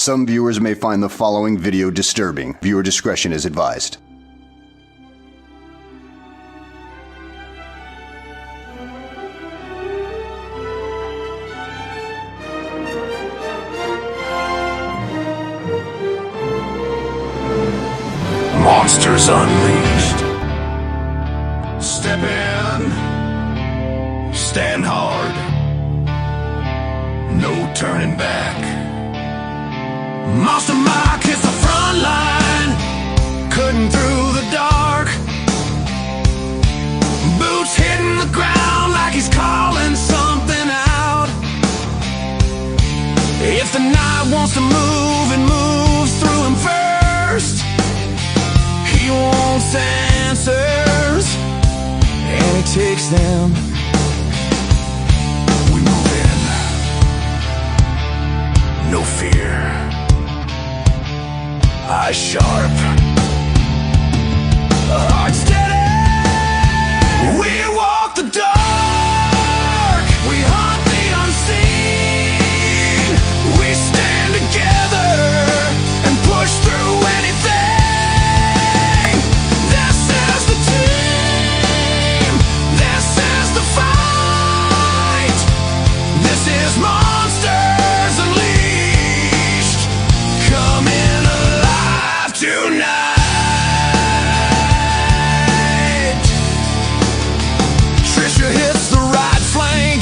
Some viewers may find the following video disturbing. Viewer discretion is advised. Monsters Unleashed. Step in. Stand hard. No turning back. Monster Mike hits the front line, cutting through the dark. Boots hitting the ground like he's calling something out. If the night wants to move, it moves through him first. He wants answers, and he takes them. We move in. No fear. Eyes sharp, heart steady. We walk the dark, we hunt the unseen. We stand together and push through anything. This is the team, this is the fight. This is Monsters Unleashed. Come in tonight. Trisha hits the right flank,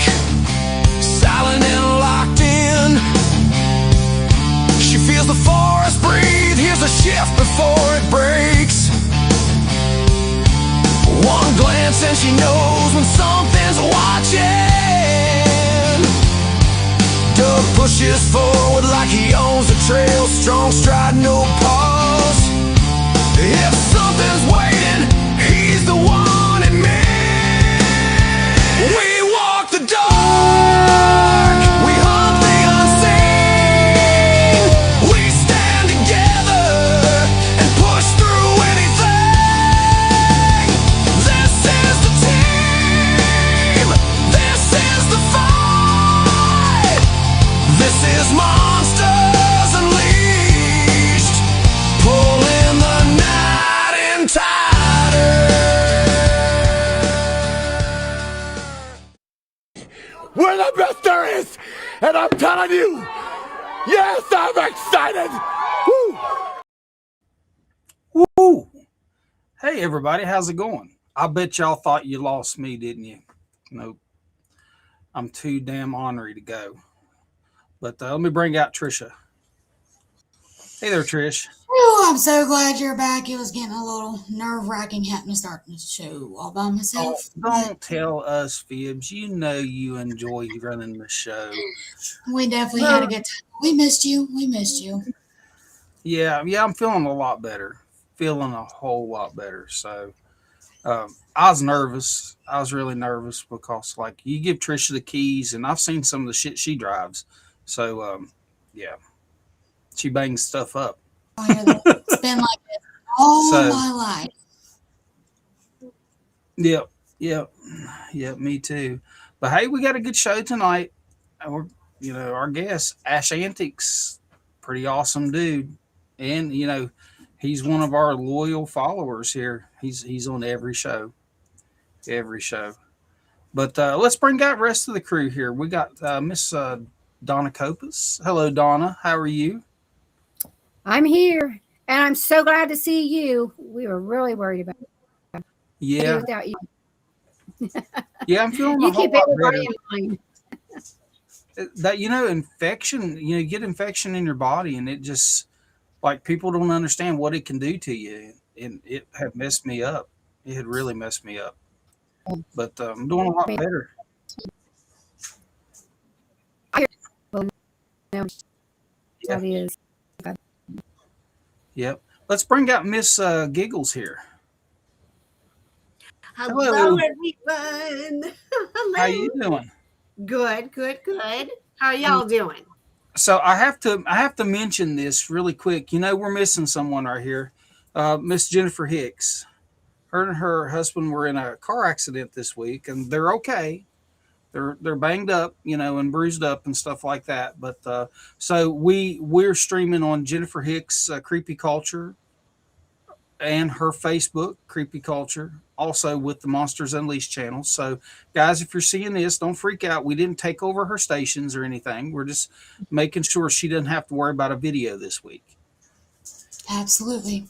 silent and locked in. She feels the forest breathe, hears a shift before it breaks. One glance and she knows when something's watching. Doug pushes forward like he owns the trail, strong stride, no pause. If something's waiting, he's the one in me. We walk the dark, we hunt the unseen. We stand together and push through anything. This is the team, this is the fight. This is Monsters Unleashed, pulling the night in tighter. We're the best there is, and I'm telling you, yes, I'm excited. Woo! Woo! Hey everybody, how's it going? I bet y'all thought you lost me, didn't you? Nope. I'm too damn ornery to go. But let me bring out Trisha. Hey there, Trish. Oh, I'm so glad you're back. It was getting a little nerve-wracking having to start the show all by myself. Don't tell us fibs. You know you enjoy running the show. We definitely had a good time. We missed you. We missed you. Yeah, I'm feeling a lot better. Feeling a whole lot better. So I was nervous. I was really nervous because, like, you give Trisha the keys, and I've seen some of the shit she drives. So, yeah, she bangs stuff up. It's been like this all my life. Yep, me too. But hey, we got a good show tonight. Our guest, Ashes Antics, pretty awesome dude. And, he's one of our loyal followers here. He's on every show. But let's bring out the rest of the crew here. We got Miss Donna Copas. Hello, Donna. How are you? I'm here, and I'm so glad to see you. We were really worried about you without you. Yeah, I'm feeling you keep everybody in mind. That infection, you get infection in your body, and it just, like, people don't understand what it can do to you, and it had messed me up. It had really messed me up, but I'm doing a lot better. That is. Yep. Let's bring out Miss Giggles here. Hello, everyone. Hello. How you doing? Good. How are y'all doing? So I have to mention this really quick. We're missing someone right here. Miss Jennifer Hicks. Her and her husband were in a car accident this week, and they're okay. They're banged up, and bruised up and stuff like that. But so we're streaming on Jennifer Hicks' Creepy Culture and her Facebook, Creepy Culture, also with the Monsters Unleashed channel. So, guys, if you're seeing this, don't freak out. We didn't take over her stations or anything. We're just making sure she doesn't have to worry about a video this week. Absolutely.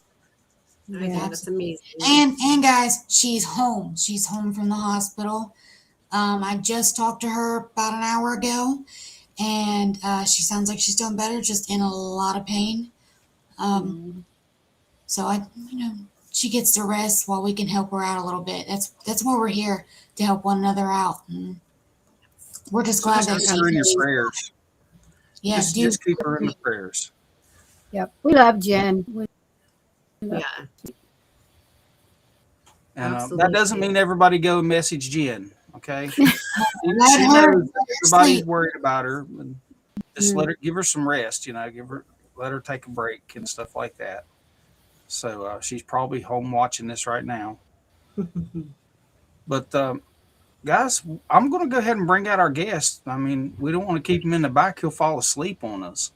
Yeah, that's amazing. And guys, she's home. She's home from the hospital. I just talked to her about an hour ago, and she sounds like she's doing better, just in a lot of pain. So she gets to rest while we can help her out a little bit. That's why we're here, to help one another out. And we're just glad that keep her in your prayers. Yeah, just keep her in the prayers. Yep, we love Jen. Yeah. And that doesn't mean everybody go message Jen, okay? She Let her knows everybody's sleep. worried about her. And just give her some rest, let her take a break and stuff like that. So she's probably home watching this right now. But guys, I'm going to go ahead and bring out our guest. I mean, we don't want to keep him in the back. He'll fall asleep on us,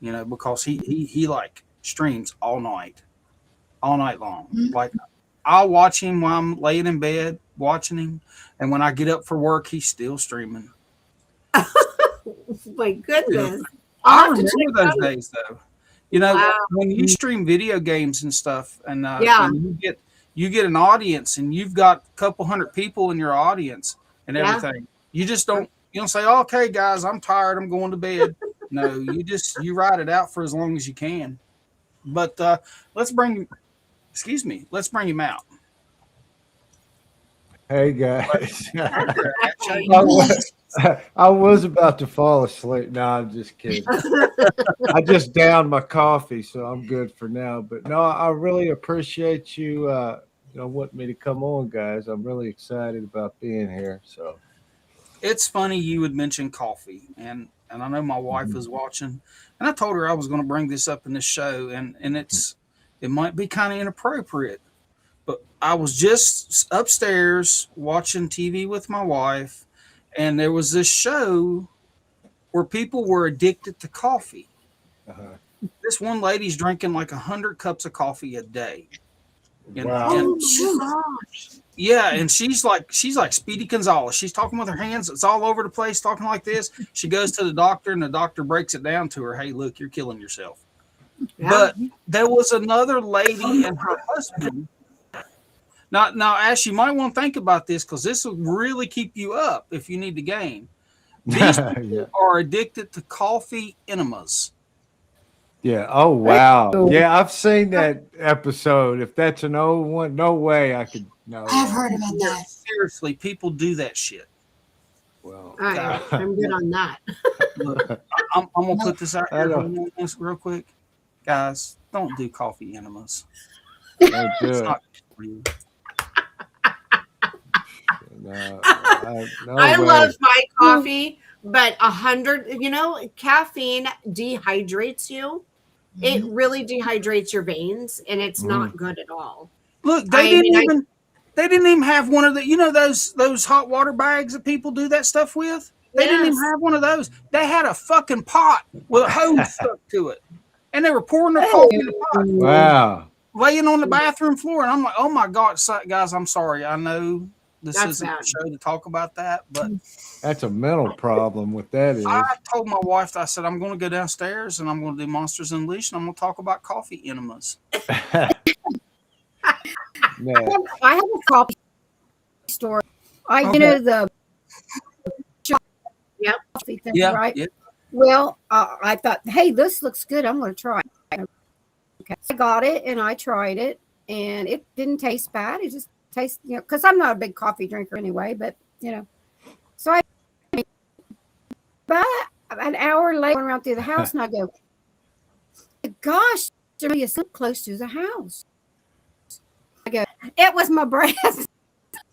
because he like streams all night long. Like, I'll watch him while I'm laying in bed watching him, and when I get up for work, he's still streaming. My goodness. I remember those days, though. Wow. When you stream video games and stuff, and and you get an audience, and you've got a couple hundred people in your audience and everything. You just don't say, "Okay, guys, I'm tired. I'm going to bed." No, you ride it out for as long as you can. But let's bring him out. Hey guys. I was about to fall asleep. No, I'm just kidding. I just downed my coffee, so I'm good for now. But no, I really appreciate you wanting me to come on, guys. I'm really excited about being here. So it's funny you would mention coffee, and I know my wife is watching, and I told her I was going to bring this up in this show, and it might be kind of inappropriate, but I was just upstairs watching TV with my wife, and there was this show where people were addicted to coffee. This one lady's drinking like 100 cups of coffee a day. Wow. Yeah, and she's like Speedy Gonzalez. She's talking with her hands. It's all over the place, talking like this. She goes to the doctor, and the doctor breaks it down to her. Hey, look, you're killing yourself. Yeah. But there was another lady and her husband. Now, Ash, you might want to think about this, because this will really keep you up if you need to gain. These people are addicted to coffee enemas. Yeah. Oh, wow. Yeah, I've seen that episode. If that's an old one, no way I could know. I've heard about that. Seriously, people do that shit. Well, I'm good on that. Look, I'm going to put this out here real quick. Guys, don't do coffee enemas. Don't do It's it. not good for you. No I way. love my coffee, but 100, caffeine dehydrates you. It really dehydrates your veins, and it's not good at all. Look, they didn't even have one of the, those hot water bags that people do that stuff with. They didn't even have one of those. They had a fucking pot with a hose stuck to it, and they were pouring their coffee in the pot. Wow. Laying on the bathroom floor, and I'm like, oh my God, guys, I'm sorry. I know this isn't a show to talk about that, but That's a mental problem. What that is. I told my wife, I said, I'm going to go downstairs and I'm going to do Monsters Unleashed, and I'm going to talk about coffee enemas. I have a coffee store. The coffee thing, right? Yep. Well, I thought, hey, this looks good. I'm going to try it. Okay. I got it and I tried it, and it didn't taste bad. It just tastes, because I'm not a big coffee drinker anyway, but, so about an hour later, around through the house, and I go, gosh, there is so close to the house. I go, it was my breath.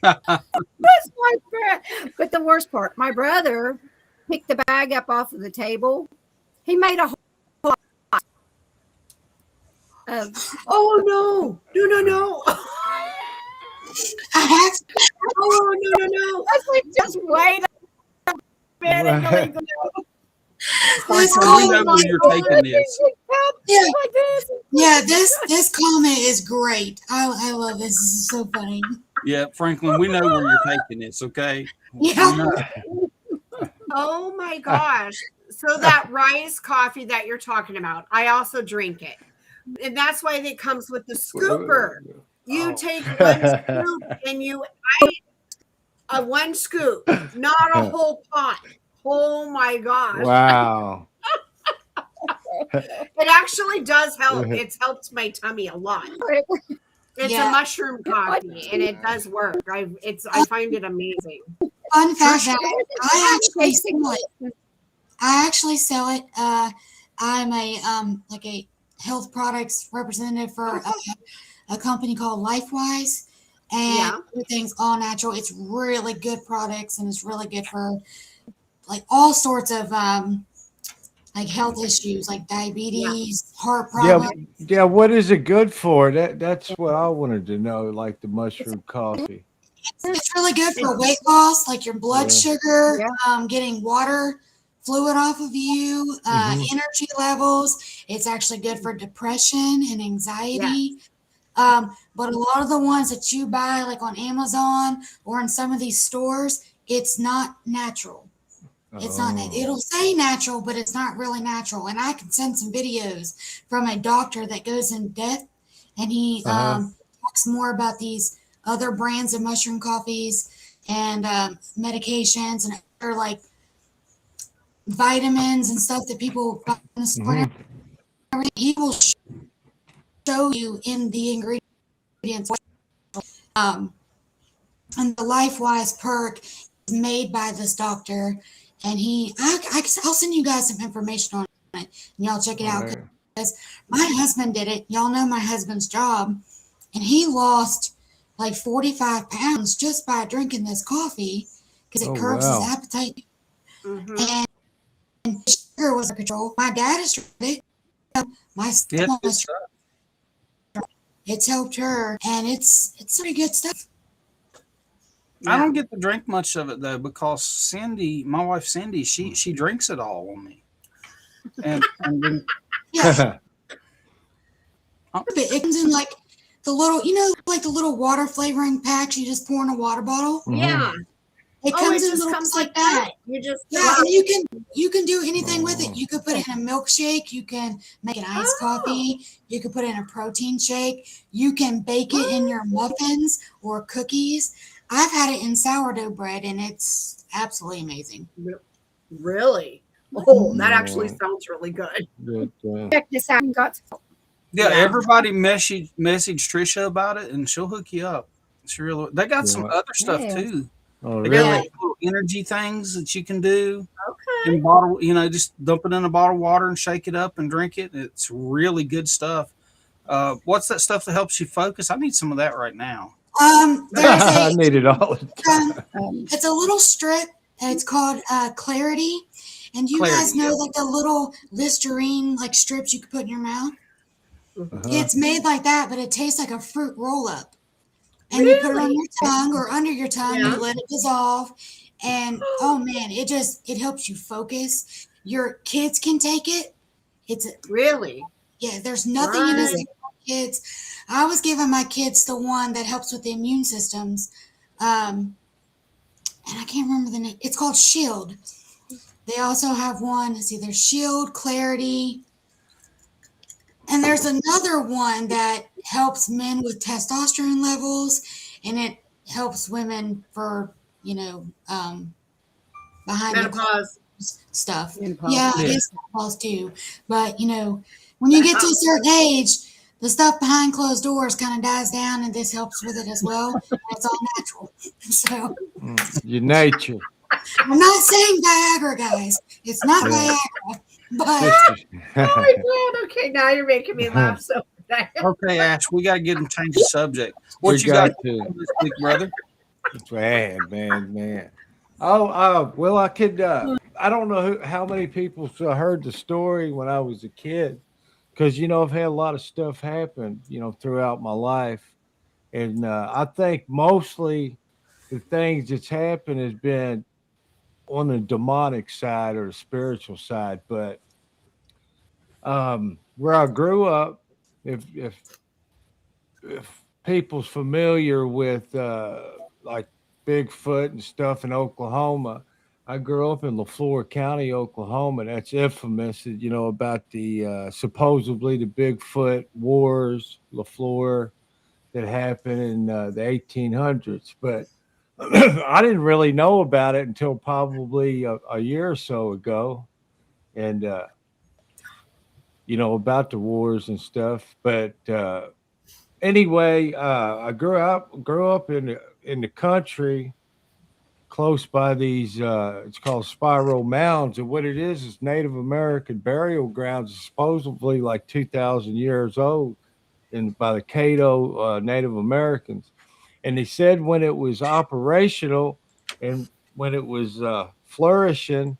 That's my breath. But the worst part, my brother picked the bag up off of the table. He made a whole lot of. Oh, no. No. I have Oh, no. Just wait medically. This Franklin, we comment, know where you're taking this. yeah, Like this. yeah, this comment is great. I love this. This is so funny. Yeah, Franklin, we know where you're taking this. Okay. Yeah. We know. Oh my gosh. So that rice coffee that you're talking about, I also drink it. And that's why it comes with the scooper. You take one scoop and you one scoop, not a whole pot. Oh my gosh. Wow. It actually does help. It's helped my tummy a lot. It's Yeah. a mushroom coffee and it does work. I find it amazing. Fun fact: I actually sell it. I'm a like a health products representative for a company called LifeWise, and everything's all natural. It's really good products, and it's really good for like all sorts of like health issues, like diabetes, heart problems. Yeah. What is it good for? That's what I wanted to know. Like the mushroom coffee. It's really good for weight loss, like your blood sugar, getting water fluid off of you, energy levels. It's actually good for depression and anxiety. But a lot of the ones that you buy like on Amazon or in some of these stores, it's not natural. It's not. It'll say natural, but it's not really natural. And I can send some videos from a doctor that goes in depth, and he talks more about these other brands of mushroom coffees and medications and other like vitamins and stuff that people buy in the store. He will show you in the ingredients. And the LifeWise perk is made by this doctor. And I'll send you guys some information on it, and y'all check it out. Because my husband did it. Y'all know my husband's job, and he lost like 45 pounds just by drinking this coffee because it curbs his appetite. And sugar was under control. My dad has tried it. My stepmom has tried it. It's helped her, and it's pretty good stuff. I don't get to drink much of it though because Cindy, my wife Cindy, she drinks it all on me. And then, it comes in like the little, like the little water flavoring packs you just pour in a water bottle. Yeah. It comes in just little comes like that. You just And you can do anything with it. You could put it in a milkshake. You can make an iced coffee. You could put it in a protein shake. You can bake it in your muffins or cookies. I've had it in sourdough bread, and it's absolutely amazing. Really? Oh, that actually sounds really good. Check this out. Everybody message Trisha about it, and she'll hook you up. They got some other stuff too. Oh, they really? got like little energy things that you can do. In bottle, just dump it in a bottle of water and shake it up and drink it. It's really good stuff. What's that stuff that helps you focus? I need some of that right now. I need it all the time. It's a little strip. It's called Clarity. And you guys know like the little Listerine like strips you could put in your mouth? It's made like that, but it tastes like a fruit roll-up. And you put it on your tongue or under your tongue. You let it dissolve. And, oh, man, it helps you focus. Your kids can take it. Really? Yeah, there's nothing in this for kids. I was giving my kids the one that helps with the immune systems. And I can't remember the name. It's called Shield. They also have one. Let's see, there's Shield, Clarity. And there's another one that helps men with testosterone levels. And it helps women for, behind menopause stuff. Menopause. Yeah, I guess menopause too. But, when you get to a certain age, the stuff behind closed doors kind of dies down, and this helps with it as well. It's all natural. So Your nature. I'm not saying Viagra, guys. It's not Viagra. But oh my God. Okay, now you're making me laugh so bad. Okay, Ash, we got to get and change the subject. What you got this week, brother? Man. Oh, well, I could. I don't know how many people heard the story when I was a kid, because I've had a lot of stuff happen, throughout my life, and I think mostly the things that's happened has been on the demonic side or the spiritual side, but where I grew up, if people's familiar with like Bigfoot and stuff in Oklahoma, I grew up in LaFleur County, Oklahoma. That's infamous, you know, about the supposedly the Bigfoot wars, LaFleur, that happened in the 1800s. But I didn't really know about it until probably a year or so ago, and you know, about the wars and stuff. But anyway, I grew up in the country, close by these. It's called Spiral Mounds, and what it is Native American burial grounds, supposedly like 2,000 years old, and by the Cato Native Americans. And they said when it was operational and when it was flourishing,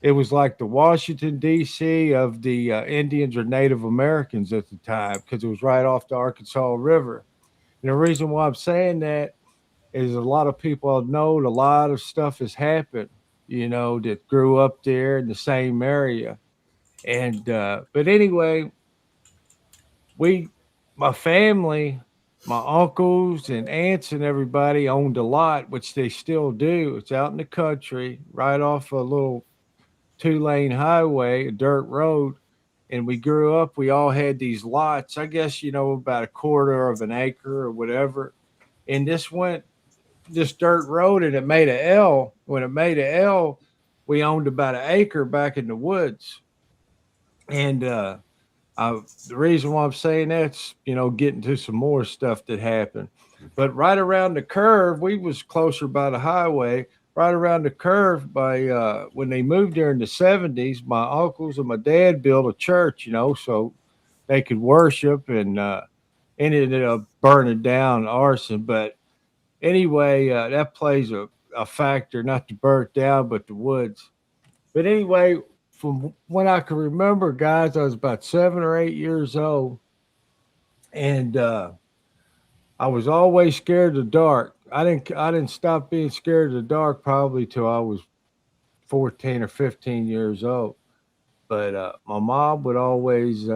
it was like the Washington D.C. of the Indians or Native Americans at the time, because it was right off the Arkansas River. And the reason why I'm saying that is a lot of people know a lot of stuff has happened, you know, that grew up there in the same area. And but anyway, we, my family, my uncles and aunts and everybody owned a lot, which they still do. It's out in the country, right off a little 2-lane highway, a dirt road. And we grew up, we all had these lots, I guess, you know, about a quarter of an acre or whatever. And this dirt road, and it made a L. When it made a L, we owned about an acre back in the woods. And the reason why I'm saying that's, you know, getting to some more stuff that happened. But right around the curve, we was closer by the highway. Right around the curve, by when they moved there in the 70s, my uncles and my dad built a church, you know, so they could worship, and ended up burning down, arson. But anyway, that plays a factor, not to burn it down, but the woods. But anyway, from when I can remember, guys, I was about 7 or 8 years old, and I was always scared of the dark. I didn't stop being scared of the dark probably till I was 14 or 15 years old. But my mom would always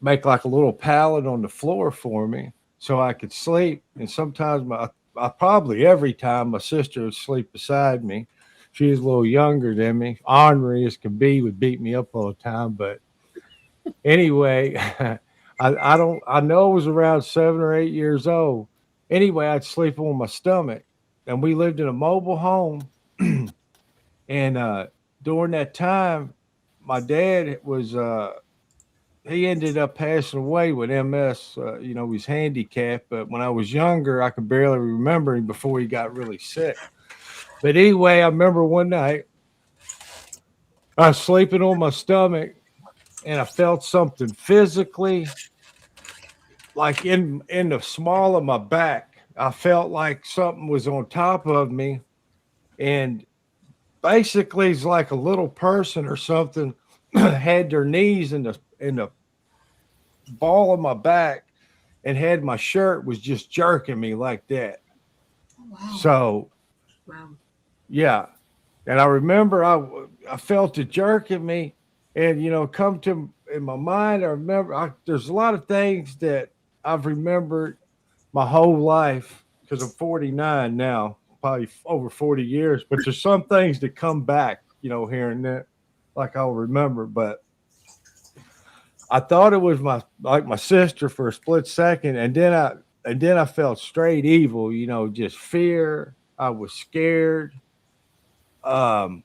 make like a little pallet on the floor for me so I could sleep. And sometimes I probably every time my sister would sleep beside me. She was a little younger than me. Ornery as can be, would beat me up all the time. But anyway, I know I was around 7 or 8 years old. Anyway, I'd sleep on my stomach, and we lived in a mobile home. And during that time, my dad was he ended up passing away with MS. You know, he's handicapped. But when I was younger, I could barely remember him before he got really sick. But anyway, I remember one night I was sleeping on my stomach, and I felt something physically, like in the small of my back. I felt like something was on top of me, and basically it's like a little person or something had their knees in the ball of my back and had my shirt, was just jerking me like that. Wow. So Wow. yeah, and I remember I felt it jerking me, and you know, come to in my mind. I remember there's a lot of things that I've remembered my whole life, because I'm 49 now, probably over 40 years. But there's some things that come back, you know, here and there, like I'll remember. But I thought it was my sister for a split second, and then I felt straight evil, you know, just fear. I was scared. And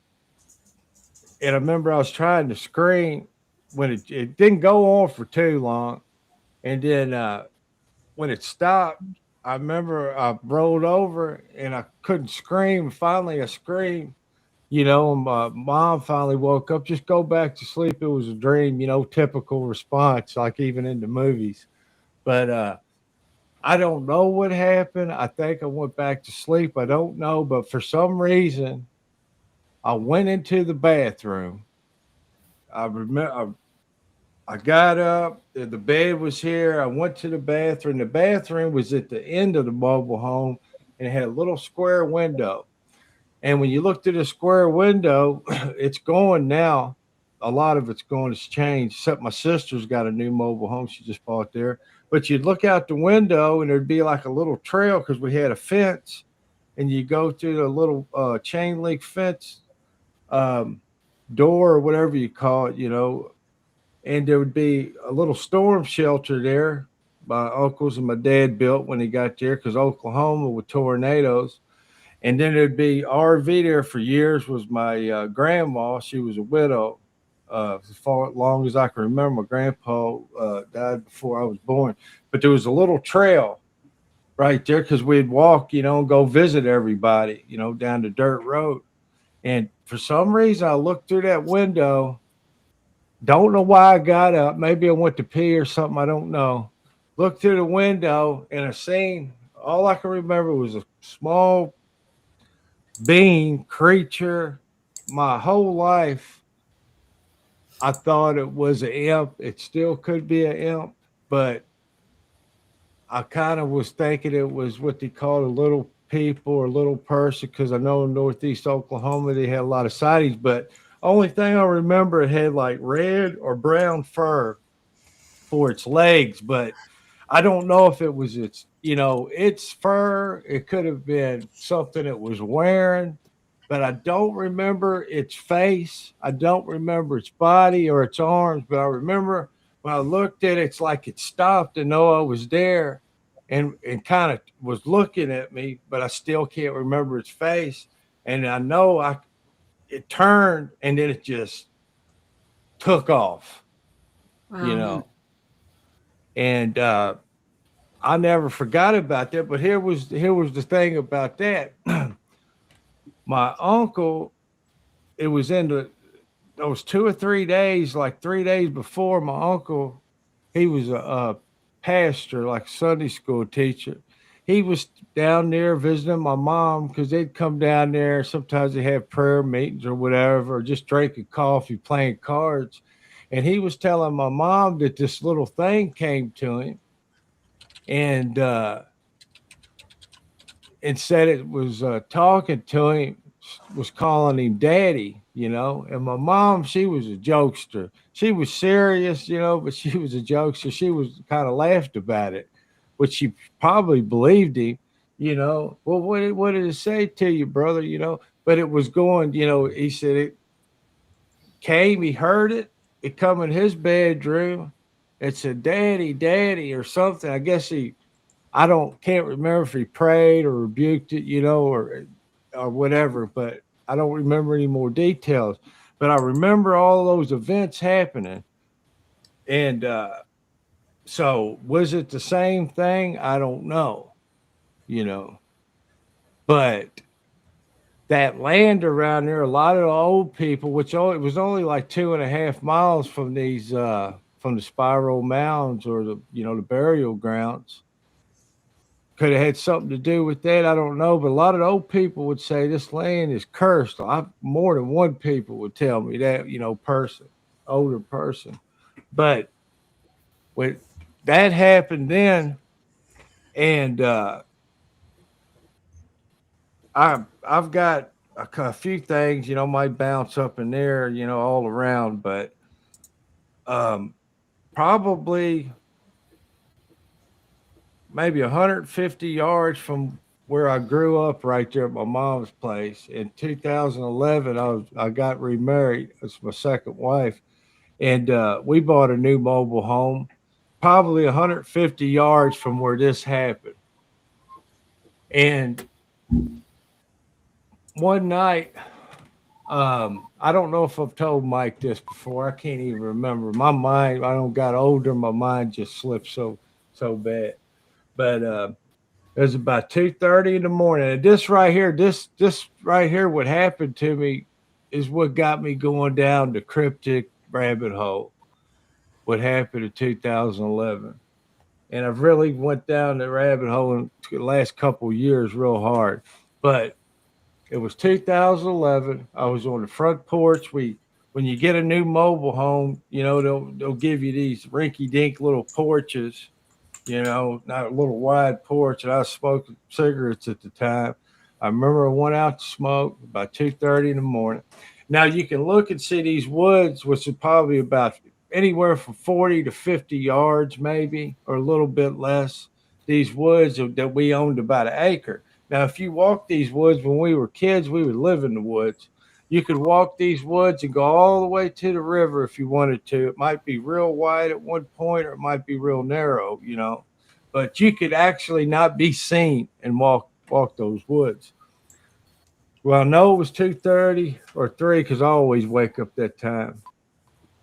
I remember I was trying to scream when it didn't go on for too long. And then when it stopped, I remember I rolled over and I couldn't scream. Finally, I screamed, you know, and my mom finally woke up. Just go back to sleep. It was a dream, you know, typical response, like even in the movies. But I don't know what happened. I think I went back to sleep. I don't know. But for some reason, I went into the bathroom. I remember I got up, the bed was here. I went to the bathroom. The bathroom was at the end of the mobile home, and it had a little square window. And when you look through the square window, it's going now. A lot of it's going, it's changed, except my sister's got a new mobile home she just bought there. But you'd look out the window and there'd be like a little trail because we had a fence, and you go through the little chain link fence door or whatever you call it, and there would be a little storm shelter there my uncles and my dad built when he got there because Oklahoma with tornadoes. And then there'd be RV there for years was my grandma. She was a widow. As far long as I can remember, my grandpa died before I was born. But there was a little trail right there because we'd walk, and go visit everybody, down the dirt road. And for some reason, I looked through that window. Don't know why I got up. Maybe I went to pee or something. I don't know. Looked through the window and I seen, all I can remember was a small being creature. My whole life, I thought it was an imp. It still could be an imp, but I kind of was thinking it was what they call a little people or little person, because I know in Northeast Oklahoma they had a lot of sightings, but only thing I remember, it had like red or brown fur for its legs, but I don't know if it was its fur. It could have been something it was wearing, but I don't remember its face. I don't remember its body or its arms, but I remember when I looked at it, it's like it stopped and know I was there and kind of was looking at me, but I still can't remember its face. And I know it turned and then it just took off, Wow. And I never forgot about that. But here was the thing about that. My uncle, it was those 2 or 3 days, like 3 days before, my uncle, he was a pastor, like Sunday school teacher. He was down there visiting my mom because they'd come down there. Sometimes they have prayer meetings or whatever, or just drinking coffee, playing cards. And he was telling my mom that this little thing came to him and said it was talking to him, was calling him daddy, And my mom, she was a jokester. She was serious, but she was a jokester. She was kind of laughed about it, which she probably believed him, Well, what did it say to you, brother? But it was going, he said it came, he heard it. It come in his bedroom. It said, daddy, daddy, or something. I guess can't remember if he prayed or rebuked it, or whatever, but I don't remember any more details. But I remember all those events happening. And so was it the same thing? I don't know, But that land around there, a lot of the old people, it was only like 2.5 miles from these from the spiral mounds or the burial grounds. Could have had something to do with that. I don't know. But a lot of the old people would say this land is cursed. More than one people would tell me that, older person. But when that happened then, and I've got a few things, might bounce up in there, all around, but probably maybe 150 yards from where I grew up, right there at my mom's place. In 2011, I got remarried. It's my second wife, and we bought a new mobile home, probably 150 yards from where this happened. And one night, I don't know if I've told Mike this before. I can't even remember. My mind, I don't got older. My mind just slipped so bad. But it was about 2:30 in the morning. And this right here, what happened to me is what got me going down the cryptic rabbit hole. What happened in 2011. And I've really went down the rabbit hole in the last couple of years real hard. But it was 2011. I was on the front porch. When you get a new mobile home, they'll give you these rinky-dink little porches, not a little wide porch. And I was smoking cigarettes at the time. I remember I went out to smoke about 2:30 in the morning. Now you can look and see these woods, which is probably about anywhere from 40 to 50 yards, maybe, or a little bit less. These woods that we owned about an acre. Now, if you walk these woods when we were kids, we would live in the woods. You could walk these woods and go all the way to the river if you wanted to. It might be real wide at one point, or it might be real narrow, you know. But you could actually not be seen and walk those woods. Well, no, it was 2:30 or 3 because I always wake up that time.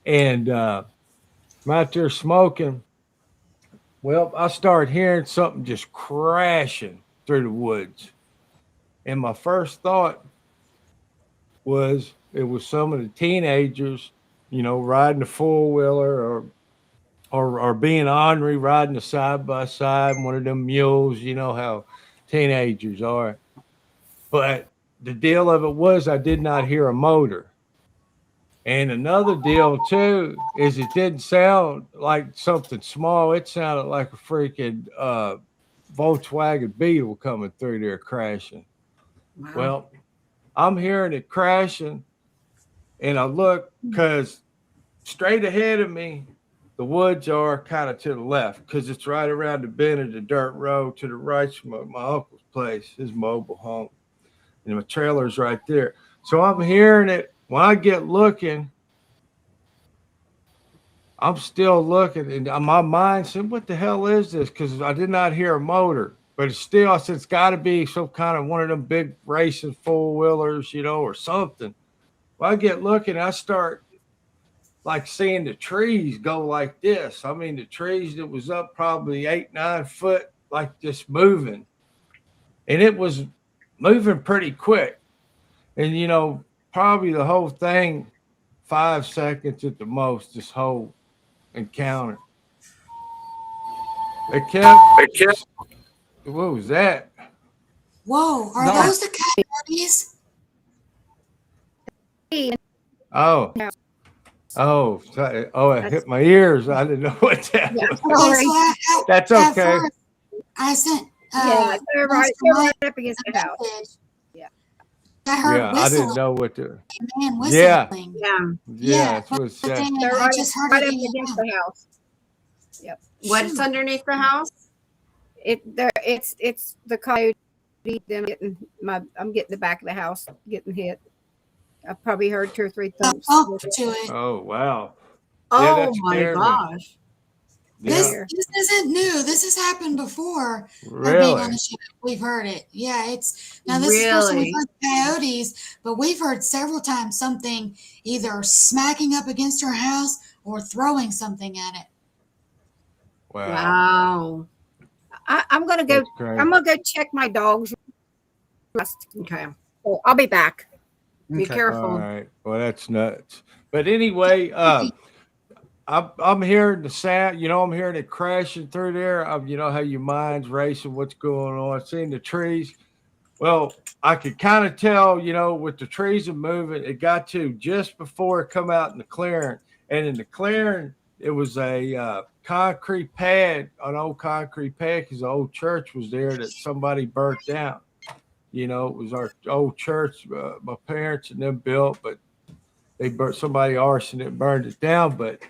And I'm out there smoking. Well, I started hearing something just crashing through the woods. And my first thought was it was some of the teenagers, you know, riding a four-wheeler or being ornery, riding a side-by-side, one of them mules, you know how teenagers are. But the deal of it was I did not hear a motor. And another deal, too, is it didn't sound like something small. It sounded like a freaking Volkswagen Beetle coming through there crashing. Wow. Well, I'm hearing it crashing, and I look because straight ahead of me, the woods are kind of to the left because it's right around the bend of the dirt road. To the right's my uncle's place, his mobile home, and my trailer's right there. So I'm hearing it. When I get looking, I'm still looking, and my mind said, "What the hell is this?" Because I did not hear a motor. But it's still, I said, it's got to be some kind of one of them big racing four-wheelers, you know, or something. Well, I get looking, I start like seeing the trees go like this. I mean, the trees that was up probably 8-9 foot, like just moving. And it was moving pretty quick. And, you know, probably the whole thing, 5 seconds at the most, this whole encounter. It kept. What was that? Whoa, are No. those the coyotes? Oh, it hit my ears. I didn't know what that was. Okay, so That's at okay. first, I sent. Yeah, they're right up against the house. message. I heard Yeah, I whistling, didn't know what to. man, Yeah. whistling. Yeah, that's but what's then that. They're I right, just heard right it up again. against the house. Yep. What's underneath the house? It's the coyote. Them getting I'm getting the back of the house getting hit. I've probably heard 2 or 3 I thumps. bumped to it. Oh wow. Oh that my scared me. gosh. This Yeah, isn't new. This has happened before. Her being really. on the show. We've heard it. Yeah, it's now this is the first time we've Really? heard coyotes, but we've heard several times something either smacking up against her house or throwing something at it. Wow. Wow. I'm gonna go. That's crazy. I'm gonna go check my dogs. Okay. So I'll be back. Be Okay. careful. All right. Well, that's nuts. But anyway, I'm hearing the sound. You know, I'm hearing it crashing through there. You know how your mind's racing. What's going on? Seeing the trees. Well, I could kind of tell. You know, with the trees are moving, it got to just before it come out in the clearing, and in the clearing, it was a concrete pad, an old concrete pad, because the old church was there that somebody burnt down. You know, it was our old church, my parents and them built, but somebody arsoned it, burned it down. But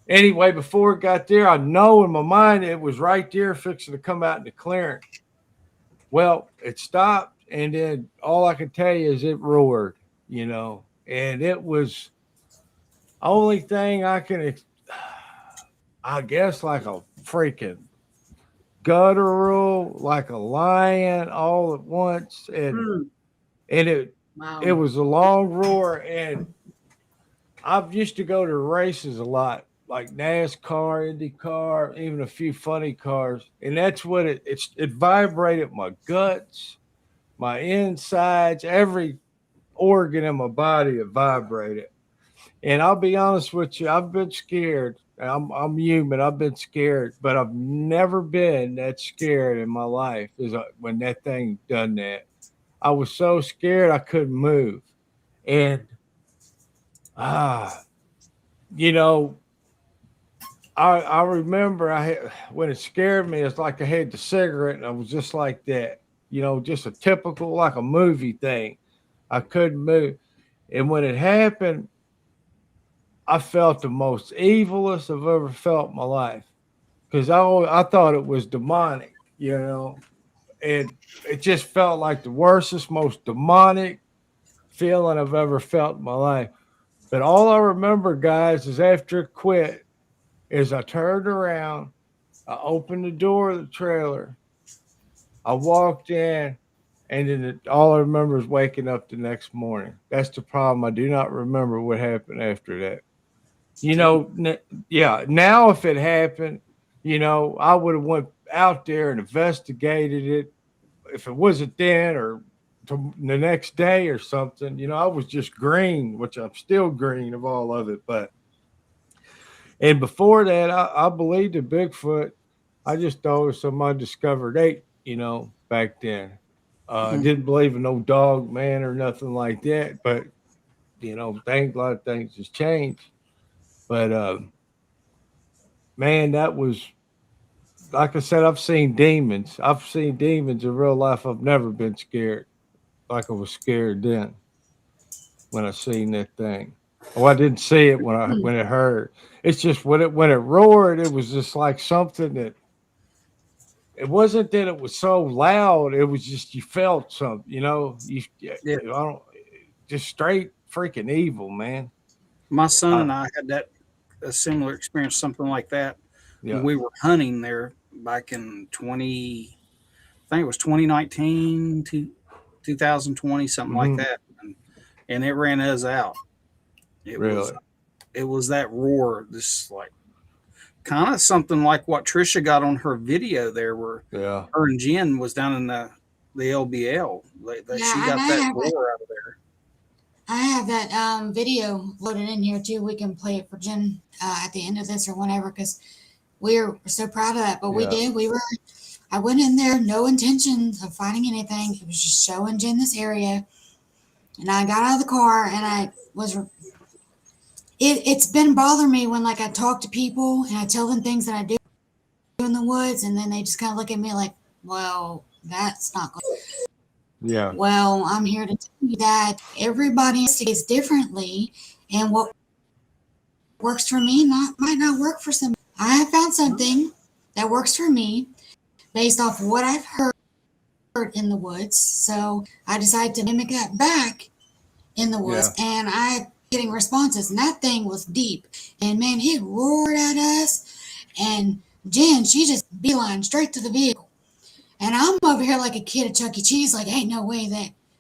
anyway, before it got there, I know in my mind it was right there fixing to come out in the clearing. Well, it stopped, and then all I can tell you is it roared, you know, and it was only thing I can, I guess, like a freaking guttural, like a lion all at once. And it Wow. it was a long roar. And I've used to go to races a lot, like NASCAR, IndyCar, even a few funny cars. And that's what it vibrated my guts, my insides, every organ in my body, it vibrated. And I'll be honest with you, I've been scared. I'm human. I've been scared, but I've never been that scared in my life as when that thing done that. I was so scared I couldn't move. And you know, I remember when it scared me, it's like I had the cigarette and I was just like that. just a typical, like a movie thing. I couldn't move. And when it happened, I felt the most evilest I've ever felt in my life. Because I thought it was demonic, and it just felt like the worstest, most demonic feeling I've ever felt in my life. But all I remember, guys, is after it quit, is I turned around, I opened the door of the trailer, I walked in, and then all I remember is waking up the next morning. That's the problem. I do not remember what happened after that. Yeah. Now, if it happened, I would have went out there and investigated it. If it wasn't then or the next day or something, I was just green, which I'm still green of all of it. And before that, I believed in Bigfoot. I just thought it was some undiscovered ape, back then. Didn't believe in no dog man or nothing like that. But, a lot of things has changed. But, man, that was, like I said, I've seen demons. I've seen demons in real life. I've never been scared like I was scared then when I seen that thing. Oh, I didn't see it when it heard. It's just when it roared, it was just like something that it wasn't that it was so loud. It was just you felt something, I don't just straight freaking evil, man. My son and I had a similar experience, something like that. Yeah. When we were hunting there back in I think it was 2019 to 2020, something like that, and it ran us out. It was that roar, this like kind of something like what Trisha got on her video there, where her and Jen was down in the LBL. She got that roar out of there. I have that video loaded in here too. We can play it for Jen at the end of this or whenever, because we're so proud of that. But we did. I went in there, no intentions of finding anything. It was just showing Jen this area. And I got out of the car and I was, it's been bothering me when like I talk to people and I tell them things that I do in the woods. And then they just kind of look at me like, well, that's not good. Yeah. Well, I'm here to tell you that everybody is differently, and what works for me might not work for somebody. I have found something that works for me based off what I've heard in the woods. So I decided to mimic that back in the woods, and I'm getting responses. And that thing was deep, and man, it roared at us. And Jen, she just beeline straight to the vehicle. And I'm over here like a kid at Chuck E. Cheese, like, ain't no way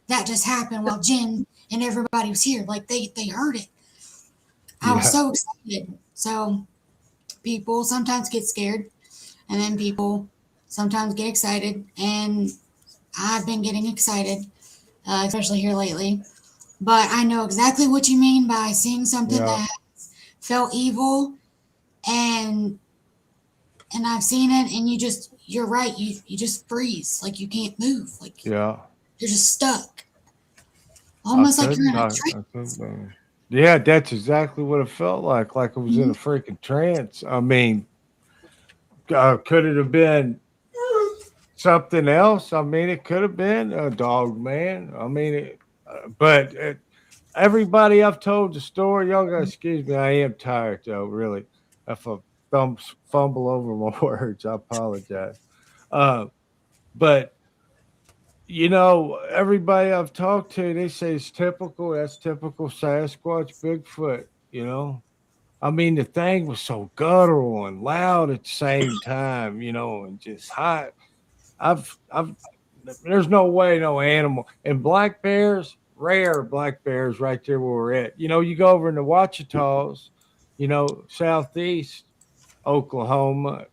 that just happened while Jen and everybody was here. Like, they heard it. I was so excited. So people sometimes get scared, and then people sometimes get excited. And I've been getting excited, especially here lately. But I know exactly what you mean by seeing something that felt evil, and I've seen it, and you're right. You just freeze, like you can't move, like you're just stuck, almost like you're in a trance. Yeah, that's exactly what it felt like I was in a freaking trance. I mean, could it have been something else? I mean, it could have been a dog man. I mean, everybody I've told the story, y'all gotta excuse me. I am tired though, really. If I fumble over my words, I apologize. But everybody I've talked to, they say it's typical. That's typical Sasquatch, Bigfoot. I mean, the thing was so guttural and loud at the same time, and just hot. There's no way no animal. And black bears, rare black bears right there where we're at. You go over in the Ouachitas, southeast Oklahoma,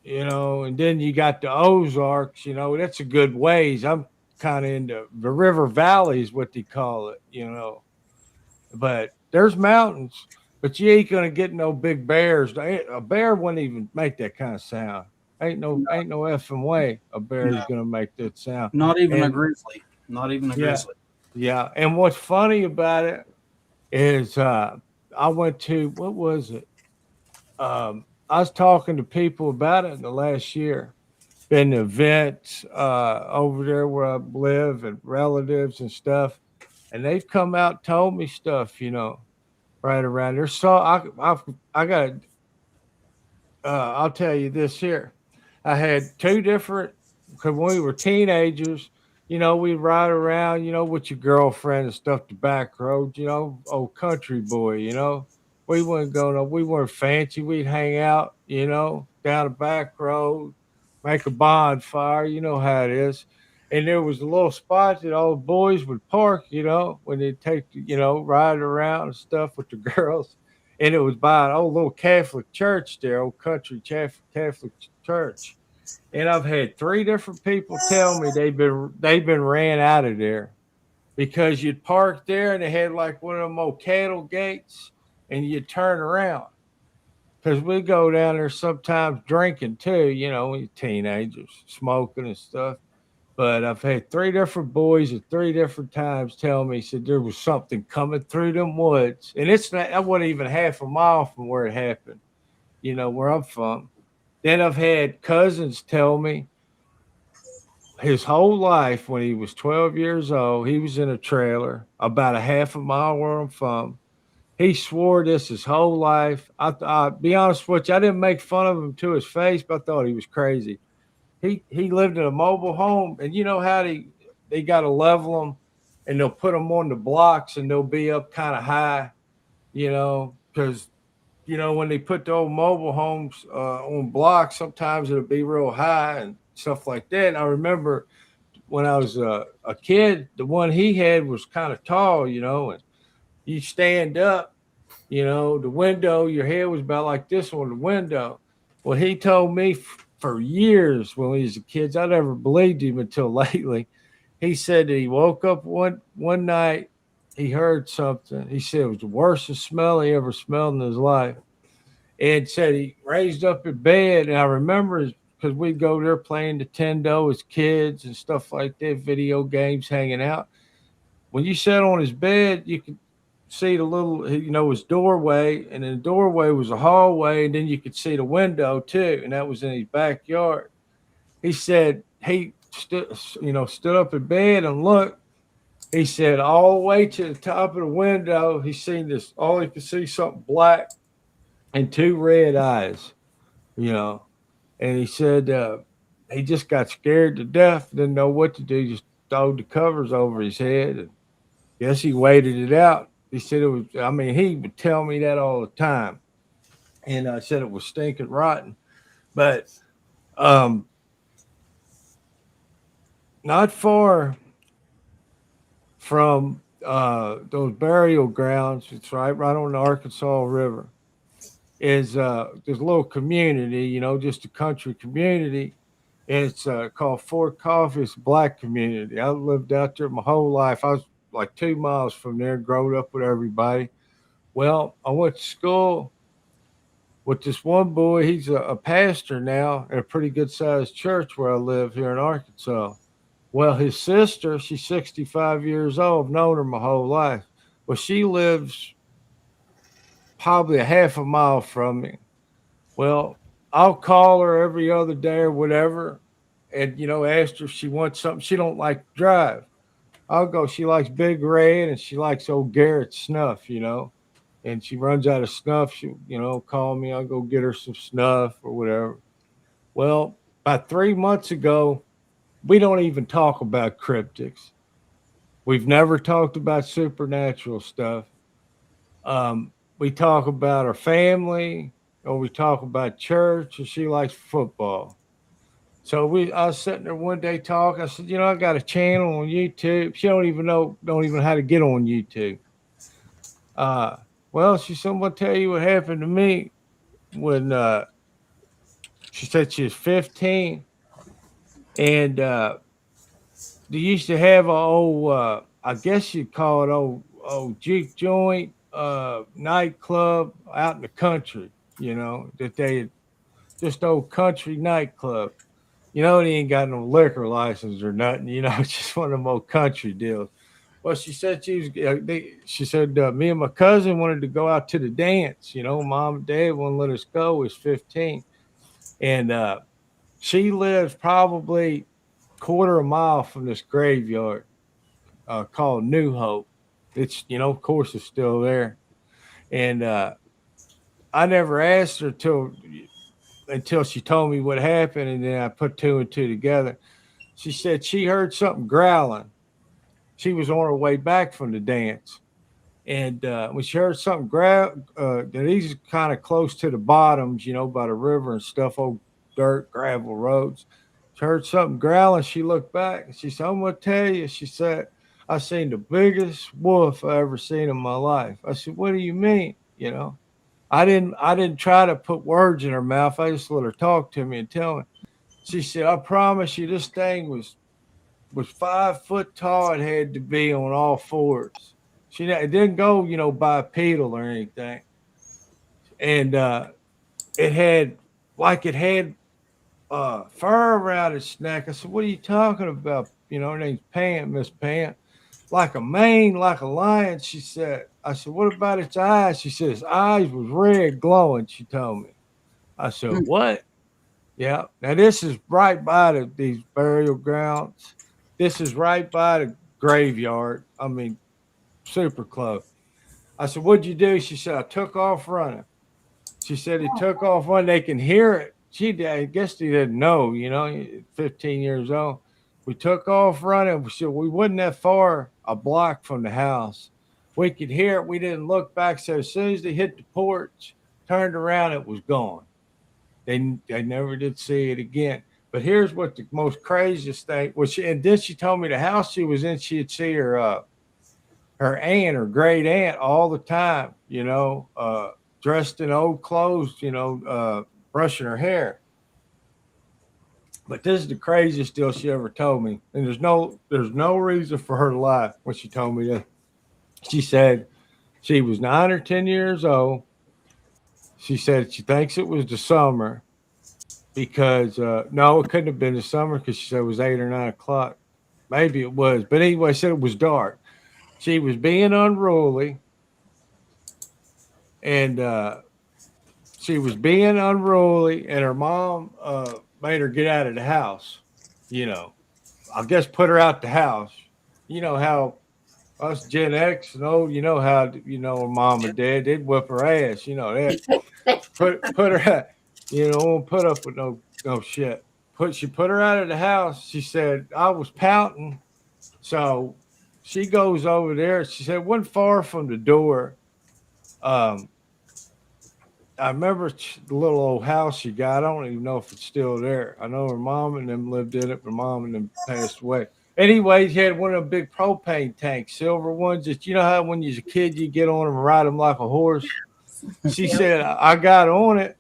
and then you got the Ozarks, that's a good ways. I'm kind of into the river valley is what they call it, but there's mountains, but you ain't going to get no big bears. A bear wouldn't even make that kind of sound. Ain't no effing way a bear is going to make that sound. Not even a grizzly. Not even a grizzly. Yeah. And what's funny about it is I went to, what was it? I was talking to people about it in the last year, been to events over there where I live and relatives and stuff, and they've come out and told me stuff, right around there. So I got I'll tell you this here. I had two different because when we were teenagers, we'd ride around, with your girlfriend and stuff the back road, old country boy, We wouldn't go no, we weren't fancy. We'd hang out, down the back road, make a bonfire, you know how it is. And there was a little spot that all the boys would park, when they'd take, ride around and stuff with the girls, and it was by an old little Catholic church there, old country Catholic church. And I've had three different people tell me they've been ran out of there because you'd park there and they had like one of them old cattle gates, and you'd turn around because we go down there sometimes drinking too, when you're teenagers, smoking and stuff. But I've had three different boys at three different times tell me said there was something coming through them woods, and it's not. I wasn't even half a mile from where it happened. Where I'm from. Then I've had cousins tell me his whole life when he was 12 years old, he was in a trailer about a half a mile where I'm from. He swore this his whole life. I'll be honest with you, I didn't make fun of him to his face, but I thought he was crazy. He lived in a mobile home, and you know how they got to level them, and they'll put them on the blocks, and they'll be up kind of high, because when they put the old mobile homes on blocks, sometimes it'll be real high and stuff like that. And I remember when I was a kid, the one he had was kind of tall, and you stand up, the window, your head was about like this on the window. Well, he told me for years when we was kids, I never believed him until lately. He said that he woke up one night, he heard something. He said it was the worst smell he ever smelled in his life. And said he raised up in bed. And I remember because we'd go there playing Nintendo as kids and stuff like that, video games, hanging out. When you sat on his bed, you could see the little, his doorway. And in the doorway was a hallway. And then you could see the window too. And that was in his backyard. He said he stood up in bed and looked. He said all the way to the top of the window, he seen this, all he could see something black and two red eyes, And he said he just got scared to death, didn't know what to do, just threw the covers over his head. And guess he waited it out. He said he would tell me that all the time. And I said it was stinking rotten. But not far from those burial grounds, it's right on the Arkansas River, is this little community, just a country community. It's called Fort Coffee. It's a black community. I lived out there my whole life. I was like 2 miles from there, growing up with everybody. Well, I went to school with this one boy. He's a pastor now at a pretty good sized church where I live here in Arkansas. Well, his sister, she's 65 years old. I've known her my whole life. Well, she lives probably a half a mile from me. Well, I'll call her every other day or whatever and, ask her if she wants something. She don't like to drive. I'll go. She likes Big Red and she likes old Garrett snuff, and she runs out of snuff. She, call me. I'll go get her some snuff or whatever. Well, about 3 months ago, we don't even talk about cryptids. We've never talked about supernatural stuff. We talk about our family, or we talk about church, or she likes football. So I was sitting there one day talking. I said, I got a channel on YouTube. She don't even know how to get on YouTube. Well, she said, I'm gonna tell you what happened to me when she said she was 15. And they used to have a old, I guess you'd call it old juke joint, nightclub out in the country, that they just old country nightclub. They ain't got no liquor license or nothing, it's just one of them old country deals. Well, she said me and my cousin wanted to go out to the dance, mom and dad wouldn't let us go. It was 15. And She lives probably quarter of a mile from this graveyard called New Hope. It's, of course, it's still there. And I never asked her until she told me what happened, and then I put two and two together. She said she heard something growling. She was on her way back from the dance. And when she heard something these are kind of close to the bottoms, by the river and stuff, old dirt, gravel roads. She heard something growling. She looked back and she said, I'm going to tell you. She said, I seen the biggest wolf I ever seen in my life. I said, what do you mean? I didn't try to put words in her mouth. I just let her talk to me and tell me. She said, I promise you this thing was 5 foot tall. It had to be on all fours. It didn't go, bipedal or anything. And it had fur around its neck. I said, what are you talking about? Her name's Miss Pam. Like a mane, like a lion, she said. I said, what about its eyes? She said, its eyes was red glowing, she told me. I said, what? Yeah. Now, this is right by these burial grounds. This is right by the graveyard. I mean, super close. I said, what'd you do? She said, I took off running. She said he took off running. They can hear it. I guess he didn't know, 15 years old. We took off running. We wasn't that far, a block from the house. We could hear it. We didn't look back. So as soon as they hit the porch, turned around, it was gone. They never did see it again. But here's what the most craziest thing was. And then she told me the house she was in, she'd see her aunt or great aunt all the time, dressed in old clothes, brushing her hair. But this is the craziest deal she ever told me. And there's no reason for her to lie when she told me that. She said she was 9 or 10 years old. She said she thinks it was the summer because, no, it couldn't have been the summer because she said it was 8 or 9 o'clock. Maybe it was. But anyway, she said it was dark. She was being unruly. And she was being unruly, and her mom made her get out of the house. I guess put her out the house. You know how us Gen X, how her mom and dad, they'd whip her ass. That put her out. Won't put up with no shit. She put her out of the house. She said I was pouting, so she goes over there. She said it wasn't far from the door. I remember the little old house she got. I don't even know if it's still there. I know her mom and them lived in it. Her mom and them passed away. Anyway, he had one of the big propane tanks, silver ones. That how when you're a kid you get on them and ride them like a horse. She said I got on it,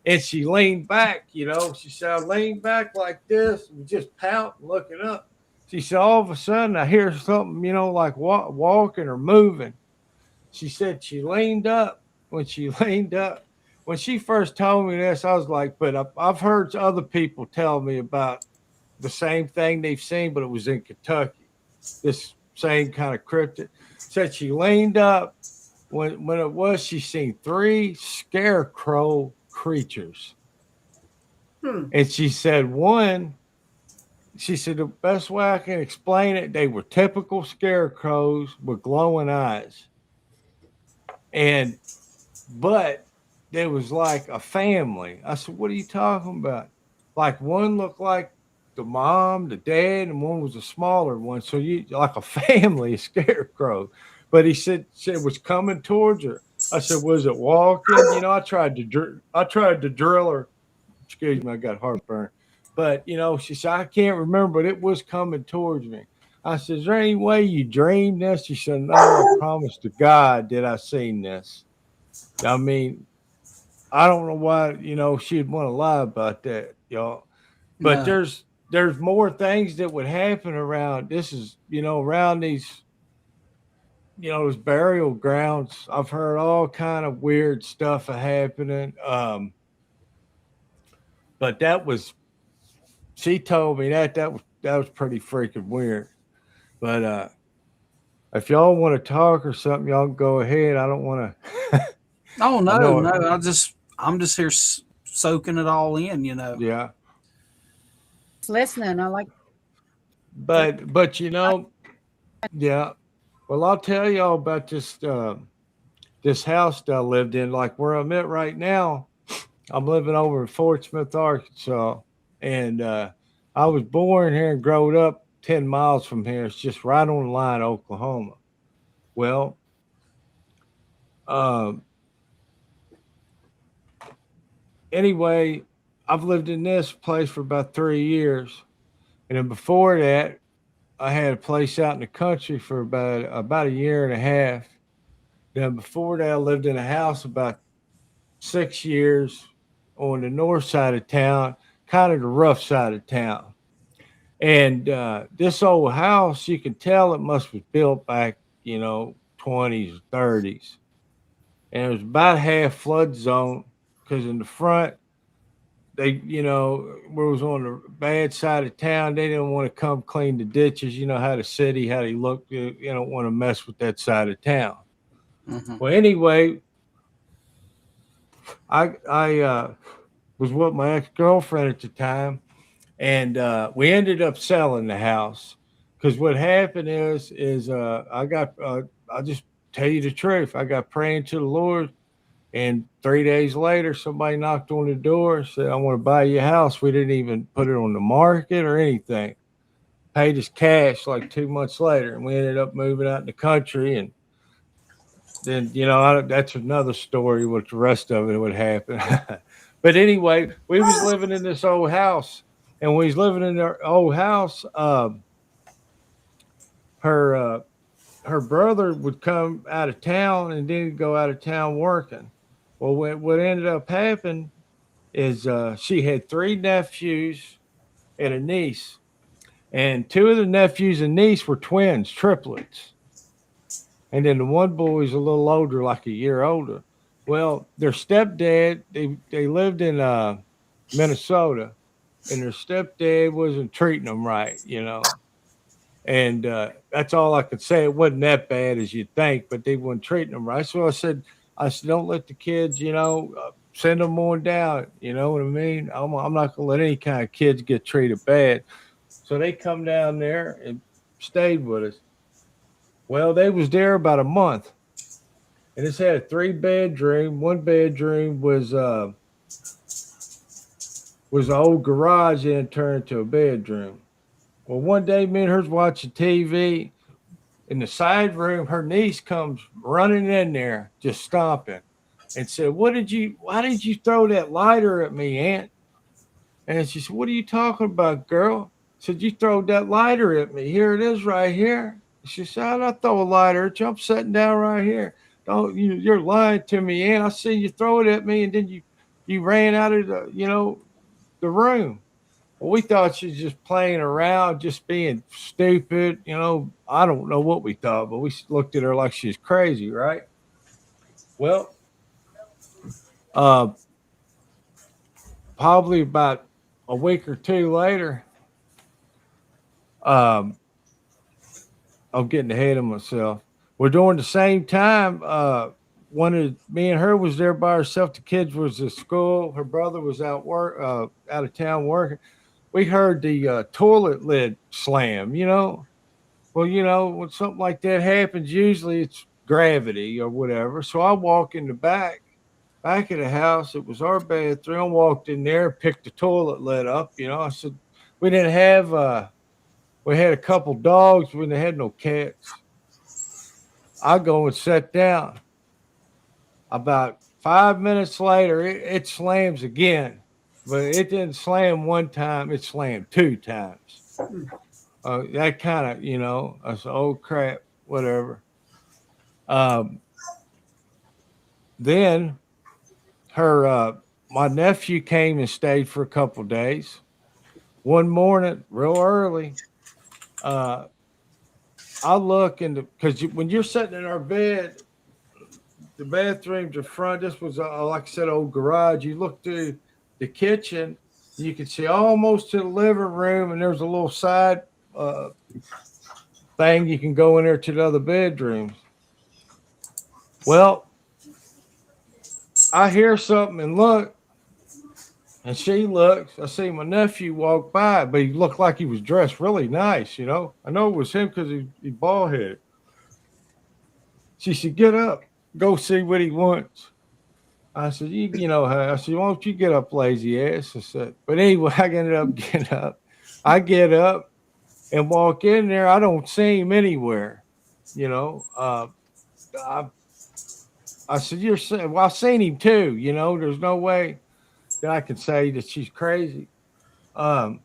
and she leaned back. She said I leaned back like this and just pout and looking up. She said all of a sudden I hear something, like walking or moving. She said she leaned up. When she first told me this, I was like, but I've heard other people tell me about the same thing they've seen, but it was in Kentucky. This same kind of cryptid. Said she leaned up. When it was, she seen 3 scarecrow creatures. And she said the best way I can explain it, they were typical scarecrows with glowing eyes. But there was like a family. I said, what are you talking about? Like one looked like the mom, the dad, and one was a smaller one. So you like a family, a scarecrow. But he said it was coming towards her. I said, was it walking? I tried to drill her. Excuse me, I got heartburn. But she said, I can't remember, but it was coming towards me. I said, is there any way you dreamed this? She said, no, I promise to God that I seen this. I mean, I don't know why, she'd want to lie about that, y'all. But No. there's more things that would happen around. This is, around these, those burial grounds. I've heard all kind of weird stuff happening. But she told me that was pretty freaking weird. But if y'all want to talk or something, y'all can go ahead. I don't want to. Oh no, I'm just here soaking it all in. Yeah. listening. I like. But you know, yeah. Well, I'll tell y'all about this house that I lived in. Like where I'm at right now, I'm living over in Fort Smith, Arkansas, and I was born here and growed up 10 miles from here. It's just right on the line of Oklahoma. Well, um, anyway, I've lived in this place for about 3 years, and then before that, I had a place out in the country for about a year and a half. Then before that, I lived in a house about 6 years on the north side of town, kind of the rough side of town. And this old house, you can tell it must was built back, 20s, 30s. And it was about half flood zone because in the front, where it was on the bad side of town, they didn't want to come clean the ditches. You know how the city, how they look, you don't want to mess with that side of town. Mm-hmm. Well, anyway, I was with my ex-girlfriend at the time, and we ended up selling the house because what happened is I'll just tell you the truth. I got praying to the Lord, and 3 days later, somebody knocked on the door and said, "I want to buy your house." We didn't even put it on the market or anything. Paid us cash like 2 months later, and we ended up moving out in the country. And then, that's another story what the rest of it would happen. But anyway, we was living in this old house, and we was living in our old house. Her brother would come out of town and then go out of town working. Well, what ended up happening is she had 3 nephews and a niece, and 2 of the nephews and niece were twins, triplets. And then the one boy's a little older, like a year older. Well, their stepdad, they lived in Minnesota, and their stepdad wasn't treating them right, And that's all I could say. It wasn't that bad as you'd think, but they weren't treating them right. So I said, don't let the kids, send them on down. You know what I mean? I'm not going to let any kind of kids get treated bad. So they come down there and stayed with us. Well, they was there about a month, and it's had a 3-bedroom. 1 bedroom was an old garage and turned into a bedroom. Well, one day me and her's watching TV. In the side room, her niece comes running in there, just stomping, and said, why did you throw that lighter at me, Aunt? And she said, what are you talking about, girl? I said, you throw that lighter at me. Here it is right here. She said, I don't throw a lighter at you. I'm sitting down right here. Don't you're lying to me, Aunt. I see you throw it at me, and then you ran out of the room. Well, we thought she was just playing around, just being stupid. I don't know what we thought, but we looked at her like she was crazy, right? Well, probably about a week or 2 later, I'm getting ahead of myself. We're doing the same time. Me and her was there by herself. The kids was at school. Her brother was out of town working. We heard the toilet lid slam, Well, when something like that happens, usually it's gravity or whatever. So I walk in the back of the house. It was our bathroom. I walked in there, picked the toilet lid up. I said, we didn't have, we had a couple dogs. We didn't have no cats. I go and sit down. About 5 minutes later, it slams again. But it didn't slam one time. It slammed 2 times. That kind of, I said, oh, crap, whatever. Then my nephew came and stayed for a couple days. One morning, real early, I look because when you're sitting in our bed, the bathroom's the front. This was, like I said, old garage. You look through the kitchen, you can see almost to the living room, and there's a little side thing you can go in there to the other bedrooms. Well, I hear something and look, And she looks, I see my nephew walk by, but he looked like he was dressed really nice, you know. I know it was him because he bald headed. She said, get up, go see what he wants. I said, you know, I said, why don't you get up, lazy ass? I said, but anyway, I ended up getting up. I get up and walk in there. I don't see him anywhere, you know. I said, well, I've seen him too, you know. There's no way that I can say that she's crazy. Um,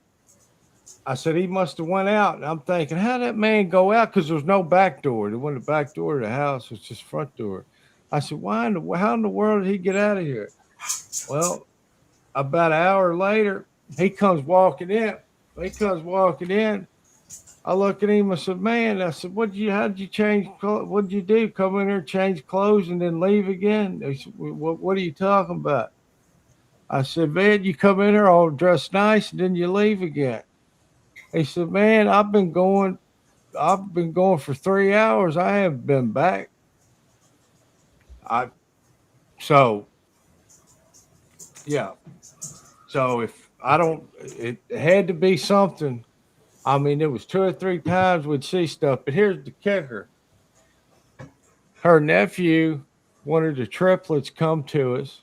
I said, he must have went out. And I'm thinking, how'd that man go out? Because there's no back door. There wasn't a back door to the house. It's just front door. I said, how in the world did he get out of here? Well, about an hour later, he comes walking in. I look at him. I said, man, I said, how'd you change? What'd you do? Come in here, change clothes, and then leave again? He said, what are you talking about? I said, man, you come in here all dressed nice, and then you leave again. He said, man, I've been going for 3 hours. I haven't been back. Yeah. So if I don't, it had to be something. I mean, it was 2 or 3 times we'd see stuff, but here's the kicker. Her nephew, one of the triplets, come to us,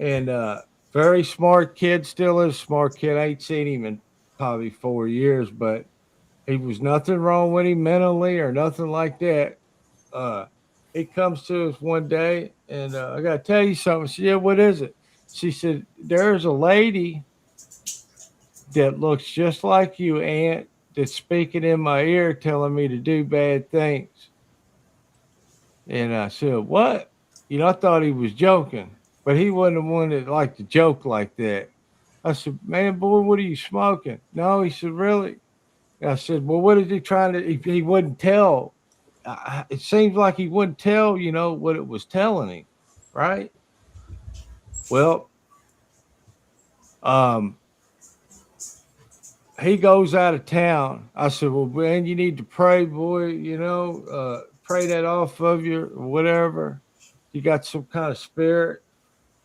and very smart kid, still is a smart kid. I ain't seen him in probably 4 years, but he was nothing wrong with him mentally or nothing like that. He comes to us one day, and I got to tell you something. She said, yeah, what is it? She said, there's a lady that looks just like you, Aunt, that's speaking in my ear telling me to do bad things. And I said, what? You know, I thought he was joking, but he wasn't the one that liked to joke like that. I said, man, boy, what are you smoking? No, he said, really? I said, well, what is he trying to, he wouldn't tell. It seems like he wouldn't tell, you know, what it was telling him, right? Well, he goes out of town. I said, well, man, you need to pray, boy, you know, pray that off of you or whatever. You got some kind of spirit,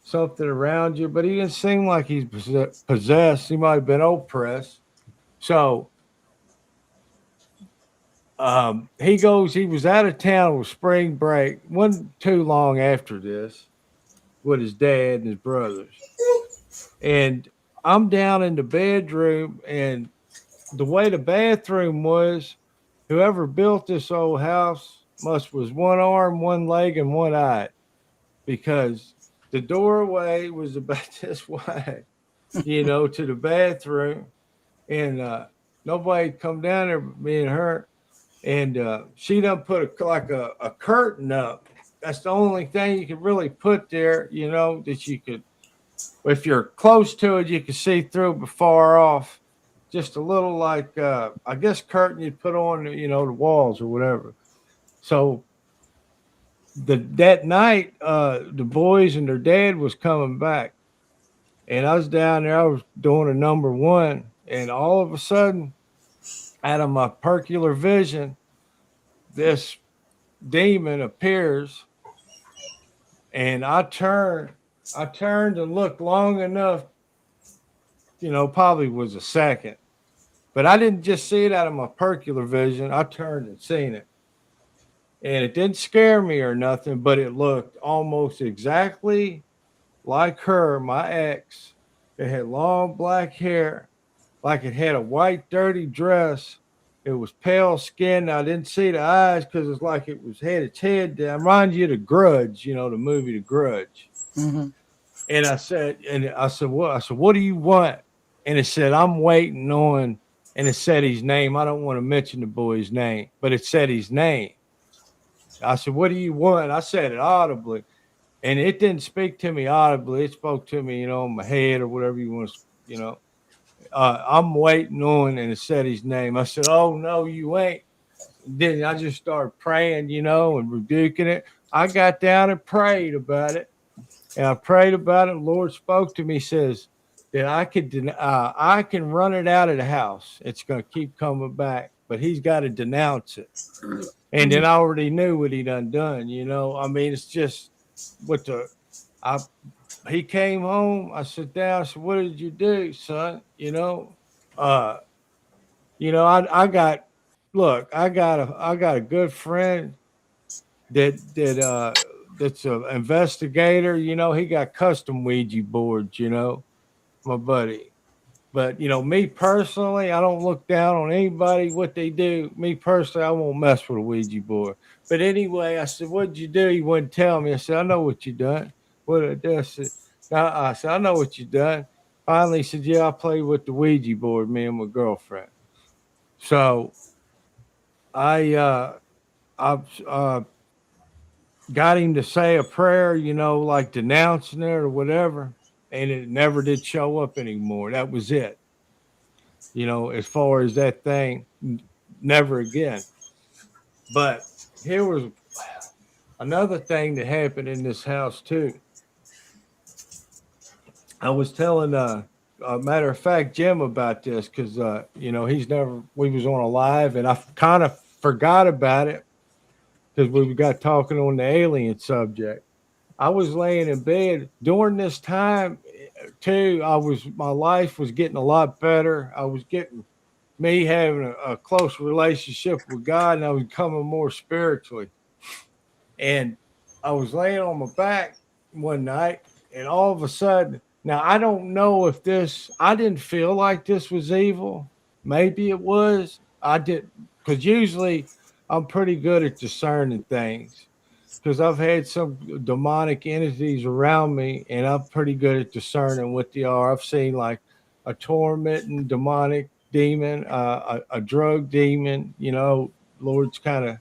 something around you, but he didn't seem like he's possessed. He might have been oppressed. So he was out of town with spring break. Wasn't too long after this with his dad and his brothers. And I'm down in the bedroom, and the way the bathroom was, whoever built this old house was one arm, one leg, and one eye, because the doorway was about this wide, you know, to the bathroom. And nobody come down there but me and her. And she done put a curtain up. That's the only thing you could really put there, you know, that you could, if you're close to it, you can see through, but far off. Just a little like, I guess, curtain you'd put on, you know, the walls or whatever. So that night, the boys and their dad was coming back. And I was down there, I was doing a number one. And all of a sudden, out of my percular vision, this demon appears. And I turned and looked long enough, you know, probably was a second. But I didn't just see it out of my percular vision. I turned and seen it. And it didn't scare me or nothing, but it looked almost exactly like her, my ex. It had long black hair, like it had a white dirty dress. It was pale skin. I didn't see the eyes because it's like it had its head down. Reminds you of The Grudge, you know, the movie The Grudge. Mm-hmm. And I said, what? I said, what do you want? And it said, I'm waiting on, and it said his name. I don't want to mention the boy's name, but it said his name. I said, what do you want? I said it audibly. And it didn't speak to me audibly. It spoke to me, you know, in my head or whatever you want to, you know. I'm waiting on, and it said his name. I said, oh, no, you ain't. Then I just started praying, you know, and rebuking it. I got down and prayed about it. And I prayed about it. The Lord spoke to me, says that I can run it out of the house. It's going to keep coming back, but he's got to denounce it. And then I already knew what he done, you know. I mean, it's just he came home. I sat down. I said, "What did you do, son?" Uh, I got look. I got a good friend that's an investigator. He got custom Ouija boards. My buddy. But me personally, I don't look down on anybody what they do. Me personally, I won't mess with a Ouija board. But anyway, I said, "What'd you do?" He wouldn't tell me. I said, "I know what you done." What did I do? I said, "I know what you done." Finally, he said, "Yeah, I played with the Ouija board, me and my girlfriend." So I got him to say a prayer, like denouncing it or whatever, and it never did show up anymore. That was it. As far as that thing, never again. But here was another thing that happened in this house too. I was telling a matter of fact Jim about this because we was on a live and I kind of forgot about it because we got talking on the alien subject. I was laying in bed during this time too. My life was getting a lot better. I was getting me having a close relationship with God, and I was becoming more spiritually. And I was laying on my back one night, and all of a sudden, now I don't know if I didn't feel like this was evil. Maybe it was. I did, because usually I'm pretty good at discerning things because I've had some demonic entities around me, and I'm pretty good at discerning what they are. I've seen like a tormenting demonic demon, a drug demon, Lord's kind of.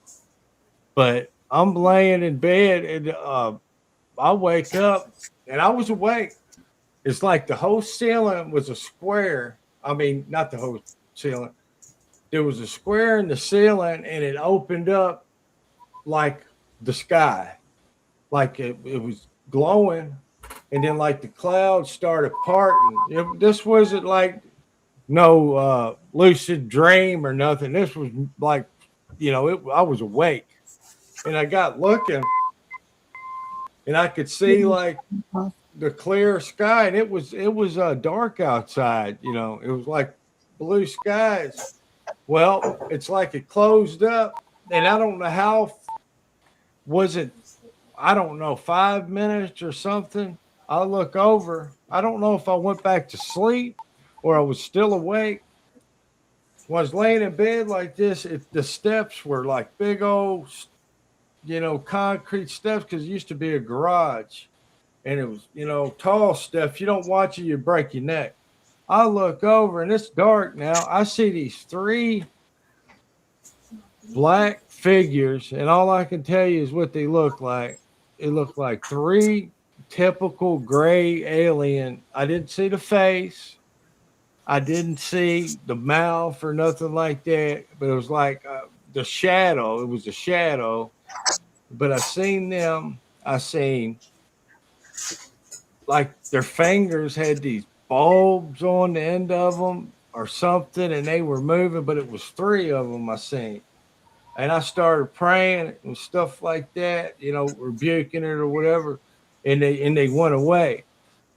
But I'm laying in bed, and I wake up, and I was awake. It's like the whole ceiling was a square. I mean, not the whole ceiling. There was a square in the ceiling, and it opened up like the sky, like it was glowing, and then like the clouds started parting. This wasn't like no lucid dream or nothing. This was like, I was awake, and I got looking, and I could see like the clear sky, and it was dark outside. It was like blue skies. Well, it's like it closed up, and I don't know how. Was it, I don't know, 5 minutes or something? I look over. I don't know if I went back to sleep or I was still awake. When I was laying in bed like this, the steps were like big old, concrete steps because it used to be a garage. And it was, tall stuff. You don't watch it, you break your neck. I look over and it's dark now. I see these three black figures, and all I can tell you is what they look like. It looked like three typical gray alien. I didn't see the face. I didn't see the mouth or nothing like that, but it was like the shadow. It was a shadow, but I seen them. I seen like their fingers had these bulbs on the end of them or something, and they were moving, but it was three of them I seen. And I started praying and stuff like that, rebuking it or whatever, and they went away.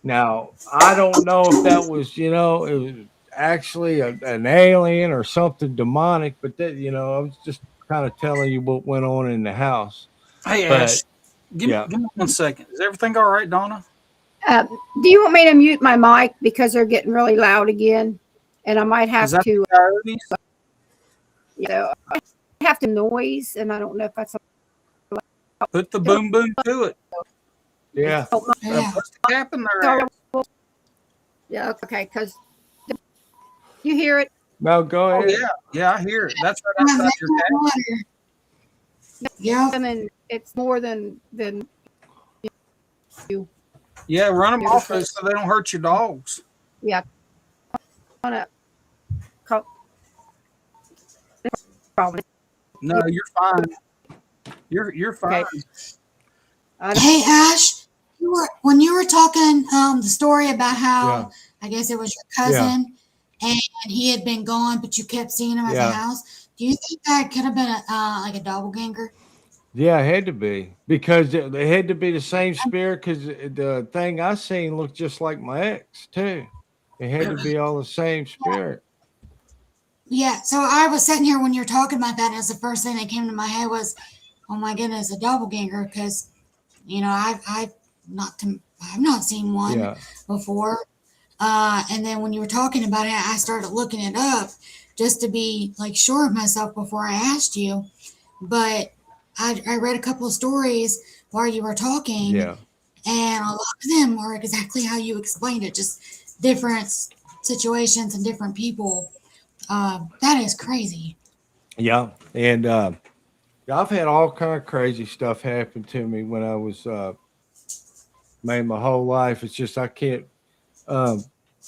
Now I don't know if that was, it was actually an alien or something demonic, but that, I was just kind of telling you what went on in the house. Hey, But Ash, give yeah, me 1 second. Is everything all right, Donna? Do you want me to mute my mic because they're getting really loud again, and I might have Is that to, the coyotes? I have to noise, and I don't know if that's. Put the boom boom to it. yeah. Yeah. What's the cap in there? Yeah, okay, because you hear it. No, go Oh ahead. yeah, I hear it. That's right outside your cabin. Yeah. I mean, it's more than you. Yeah, run them off so they don't hurt your dogs. Yeah. Wanna call- Probably. No, you're fine. You're fine. Okay. Hey Ash, when you were talking the story about how Yeah. I guess it was your cousin and he had been gone, but you kept seeing him at Yeah. the house. Do you think that could have been like a doppelganger? Yeah, it had to be because it had to be the same spirit. Because the thing I seen looked just like my ex too. It had to be all the same spirit. Yeah, so I was sitting here when you were talking about that, as the first thing that came to my head was, oh my goodness, a doppelganger, because I've not seen one Yeah, before. And then when you were talking about it, I started looking it up just to be like sure of myself before I asked you. But I read a couple of stories while you were talking, yeah, and a lot of them are exactly how you explained it, just different situations and different people. That is crazy. yeah. And I've had all kind of crazy stuff happen to me when I was made my whole life. It's just I can't. Um,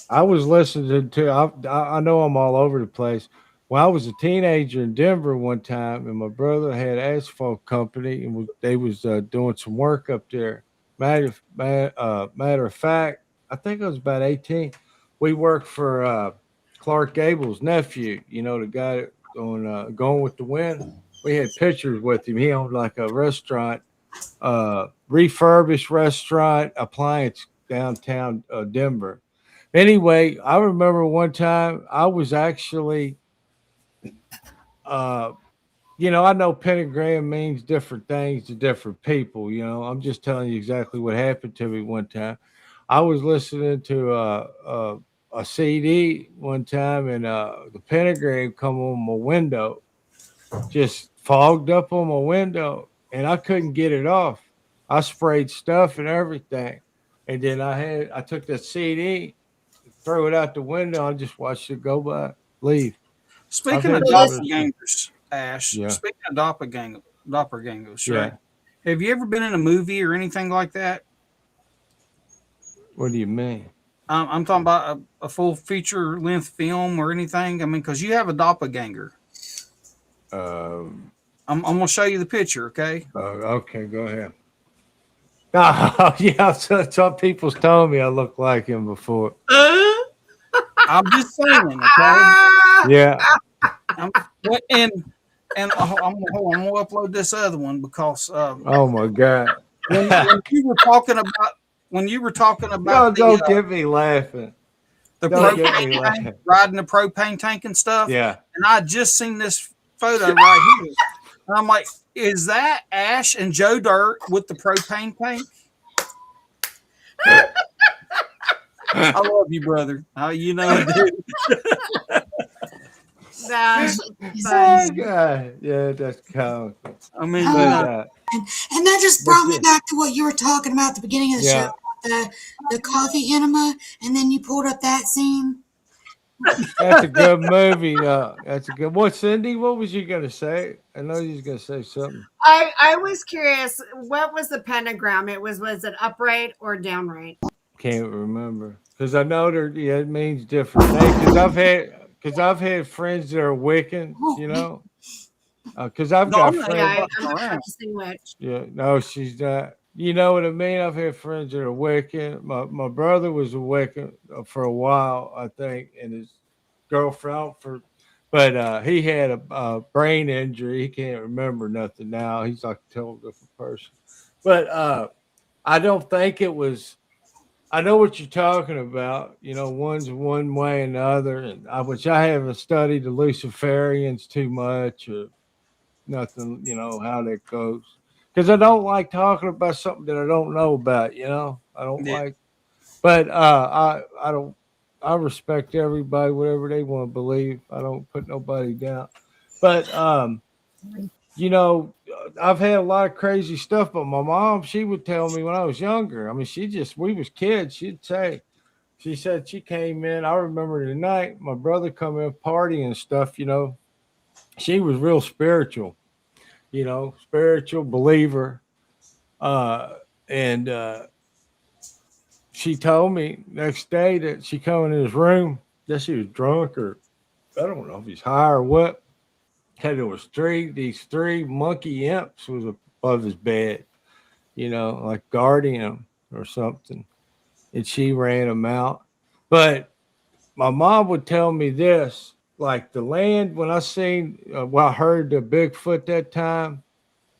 I was listening to. I know I'm all over the place. When I was a teenager in Denver one time, and my brother had asphalt company, and they was doing some work up there. Matter of fact, I think I was about 18. We worked for Clark Gable's nephew. You know, the guy on Going with the Wind. We had pictures with him. He owned like a restaurant, refurbished restaurant appliance downtown Denver. Anyway, I remember one time I was actually, uh, I know pentagram means different things to different people. I'm just telling you exactly what happened to me one time. I was listening to a CD one time, and the pentagram come on my window, just fogged up on my window, and I couldn't get it off. I sprayed stuff and everything, and then I took that CD, throw it out the window, and just watched it go by, leave. I've Speaking of had So some this, of this. doppelgangers, Ash, Yeah, speaking of doppelgangers, right? yeah. Have you ever been in a movie or anything like that? What do you mean? I'm talking about a full feature length film or anything. I mean, because you have a doppelganger. Um, I'm going to show you the picture, okay? okay, go ahead. Oh, yeah. Some people's told me I look like him before. I'm just saying, okay? Yeah. I'm, and I'm gonna upload this other one because Oh my God. when you were talking about No, don't the get me laughing. the Don't get propane me tank, laughing. riding the propane tank and stuff, Yeah. and I just seen this photo right here, and I'm like, is that Ash and Joe Dirt with the propane tank? I love you, brother. You know I do. that's Oh funny. God. Yeah, that's comical. I mean, you But know, uh, And that just but brought me yeah, back to what you were talking about at the beginning of the show, yeah. the coffee enema, and then you pulled up that scene. That's a good movie. That's a good. What, Cindy? What was you gonna say? I know you was gonna say something. I was curious, what was the pentagram? Was it upright or downright? Can't remember because I know there. Yeah, it means different things. Because I've had friends that are Wiccans. Oh, Because I've no, I'm got not Yeah, friends. fucking I'm around. not distinguished which. Yeah, no, she's not. You know what I mean? I've had friends that are Wiccan. My brother was a Wiccan for a while, I think, and his girlfriend but he had a brain injury. He can't remember nothing now. He's like a total different person. But I don't think it was. I know what you're talking about. One's one way and the other, and which I haven't studied the Luciferians too much or nothing. How that goes because I don't like talking about something that I don't know about. I don't Yeah. like, but I don't. I respect everybody, whatever they want to believe. I don't put nobody down. But you know, I've had a lot of crazy stuff. But my mom, she would tell me when I was younger. I mean, we was kids. She said she came in. I remember the night my brother come in party and stuff. She was real spiritual. Spiritual believer. And she told me next day that she come in his room that she was drunk or I don't know if he's high or what. Had there was these three monkey imps was above his bed, like guarding him or something. And she ran him out. But my mom would tell me this, like the land when I heard the Bigfoot that time.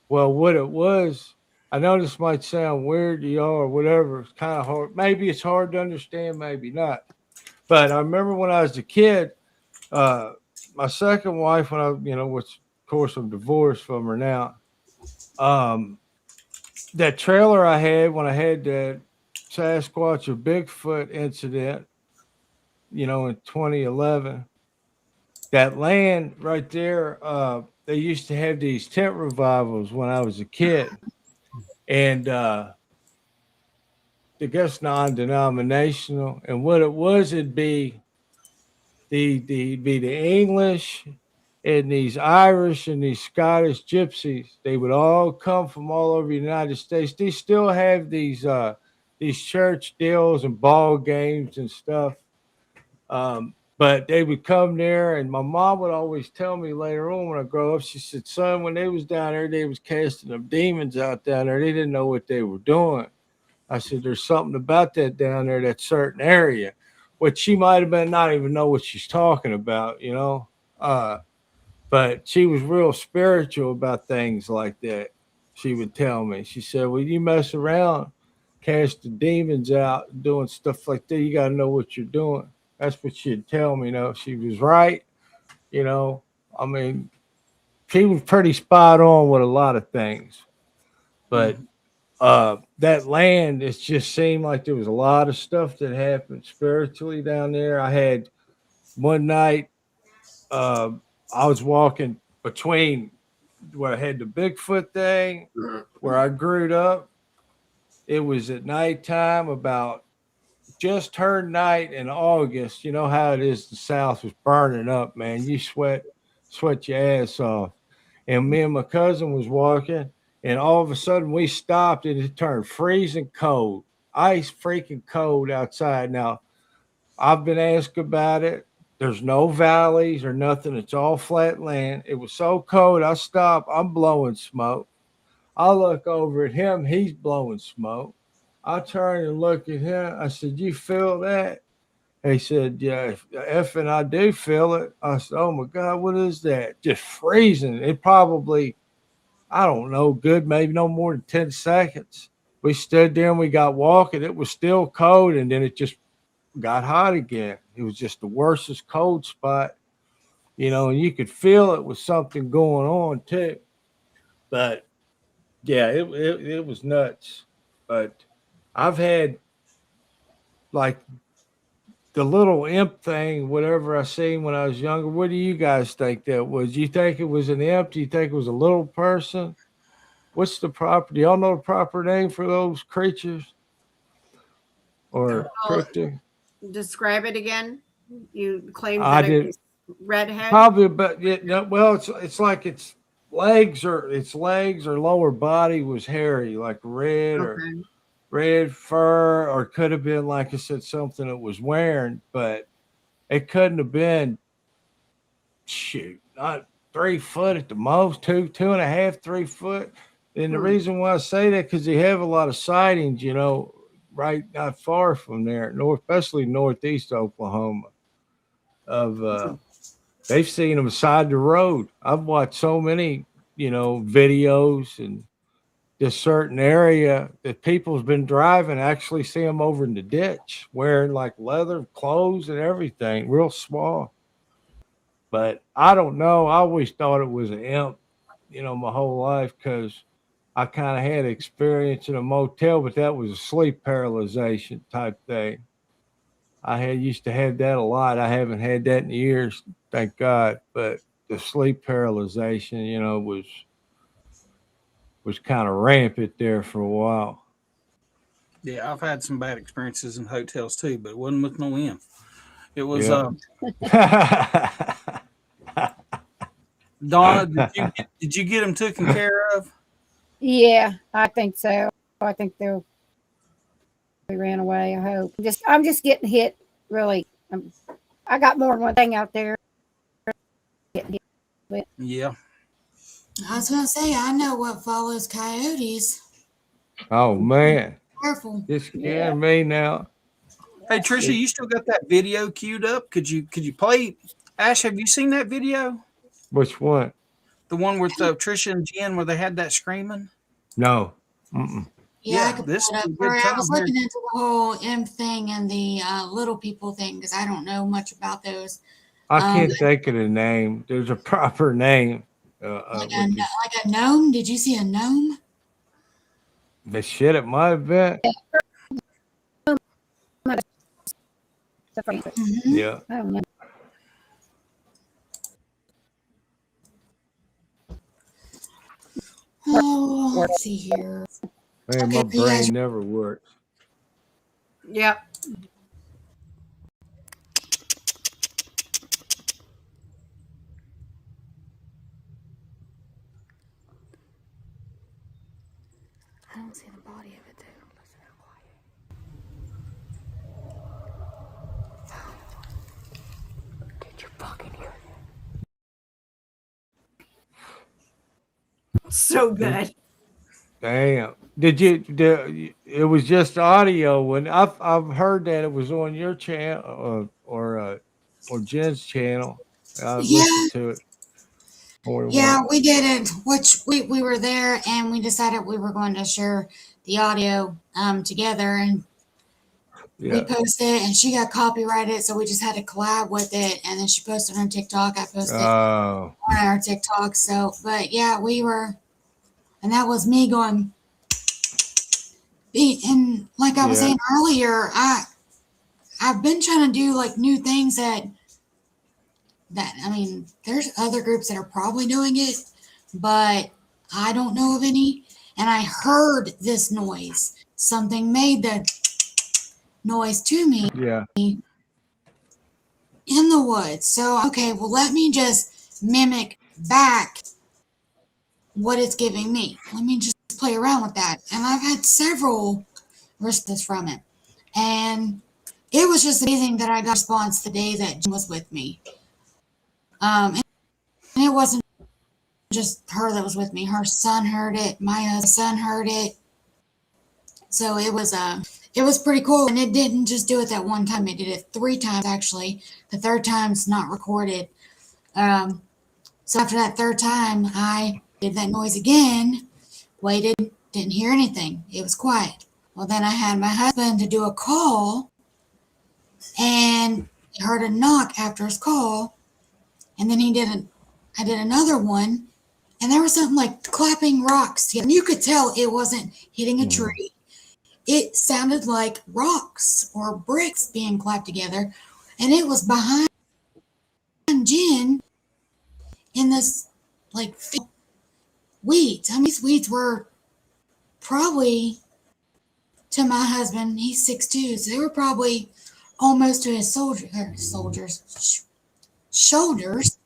Well, what it was, I know this might sound weird to y'all or whatever. It's kind of hard. Maybe it's hard to understand, maybe not. But I remember when I was a kid, my second wife, when I, which of course I'm divorced from her now. That trailer I had when I had that Sasquatch or Bigfoot incident, in 2011, that land right there, they used to have these tent revivals when I was a kid. And I guess non-denominational. And what it was, it'd be the English and these Irish and these Scottish gypsies. They would all come from all over the United States. They still have these church deals and ball games and stuff. But they would come there, and my mom would always tell me later on when I grow up, she said, son, when they was down there, they was casting them demons out down there. They didn't know what they were doing. I said, there's something about that down there, that certain area, which she might have been not even know what she's talking about, but she was real spiritual about things like that. She would tell me, she said, well, you mess around, cast the demons out, doing stuff like that, you got to know what you're doing. That's what she'd tell me. She was right. I mean, she was pretty spot on with a lot of things. But that land, it just seemed like there was a lot of stuff that happened spiritually down there. I had one night, I was walking between where I had the Bigfoot thing, where I grew up. It was at nighttime, about just turned night in August. You know how it is. The South was burning up, man. You sweat your ass off. And me and my cousin was walking, and all of a sudden we stopped, and it turned freezing cold, ice freaking cold outside. Now, I've been asked about it. There's no valleys or nothing. It's all flat land. It was so cold, I stopped. I'm blowing smoke. I look over at him. He's blowing smoke. I turned and looked at him. I said, you feel that? He said, yeah, effing I do feel it. I said, oh my God, what is that? Just freezing. It probably, I don't know, good, maybe no more than 10 seconds. We stood there and we got walking. It was still cold, and then it just got hot again. It was just the worstest cold spot, and you could feel it was something going on too. But yeah, it was nuts. But I've had like the little imp thing, whatever I seen when I was younger. What do you guys think that was? Do you think it was an imp? Do you think it was a little person? What's the proper? Do y'all know the proper name for those creatures? Or cryptid? Describe it again. You claimed I that did. it was redhead. Probably, but yeah, well, it's like its legs or lower body was hairy, like red or red fur, or could have been, like I said, something it was wearing, but it couldn't have been, not 3 foot at the most, 2.5, 3 foot. And the reason why I say that, because they have a lot of sightings, right not far from there, especially northeast Oklahoma, of they've seen them beside the road. I've watched so many, videos and this certain area that people's been driving, actually see them over in the ditch wearing like leather clothes and everything, real small. But I don't know. I always thought it was an imp, my whole life, because I kind of had experience in a motel, but that was a sleep paralyzation type thing. I used to have that a lot. I haven't had that in years, thank God. But the sleep paralyzation, was kind of rampant there for a while. Yeah, I've had some bad experiences in hotels too, but it wasn't with no imp. It was Donna. Did you get them taken care of? Yeah, I think so. I think they ran away. I hope. I'm just getting hit. Really, I got more than one thing out there. Yeah. I was gonna say, I know what follows coyotes. Oh man, Careful. it's scaring me now. Hey Trisha, you still got that video queued up? Could you play? Ash, have you seen that video? Which one? The one with Trisha and Jen where they had that screaming? No. Mm-mm. Yeah, I Yeah, could this pull it is up. a good Sorry, I was time here. looking into the whole imp thing and the little people thing because I don't know much about those. I Um, can't think of the name. There's a proper name. like With this, a gnome. Did you see a gnome? the shit at my event. Mm-hmm. Yeah. Oh no. Oh, let's see here. Man, Okay, my you guys. brain never works. Yep. I don't see the body of it though. Did you fucking hear So good. Damn. It was just audio when I've heard that it was on your channel or Jen's channel. I Yeah, listened to it more than yeah, once. we didn't. Which we were there and we decided we were going to share the audio together and we Yeah. posted it and she got copyrighted, so we just had to collab with it. And then she posted on TikTok. I posted Oh. on our TikTok. So, but yeah, we were, and that was me going. And like I was Yeah. saying earlier, I've been trying to do like new things that I mean, there's other groups that are probably doing it, but I don't know of any. And I heard this noise. Something made the noise to me Yeah. in the woods. So, okay, well, let me just mimic back what it's giving me. Let me just play around with that. And I've had several responses from it. And it was just amazing that I got a response the day that Jen was with me. And it wasn't just her that was with me. Her son heard it. My son heard it. So it was pretty cool. And it didn't just do it that one time. It did it 3 times actually. The third time's not recorded. So after that third time, I did that noise again, waited, didn't hear anything. It was quiet. Well, then I had my husband to do a call and he heard a knock after his call. And then I did another one and there was something like clapping rocks together. And you could tell it wasn't hitting a tree. It sounded like rocks or bricks being clapped together. And it was behind Jen in this like weeds. I mean, these weeds were probably to my husband, he's 6'2", so they were probably almost to his shoulders.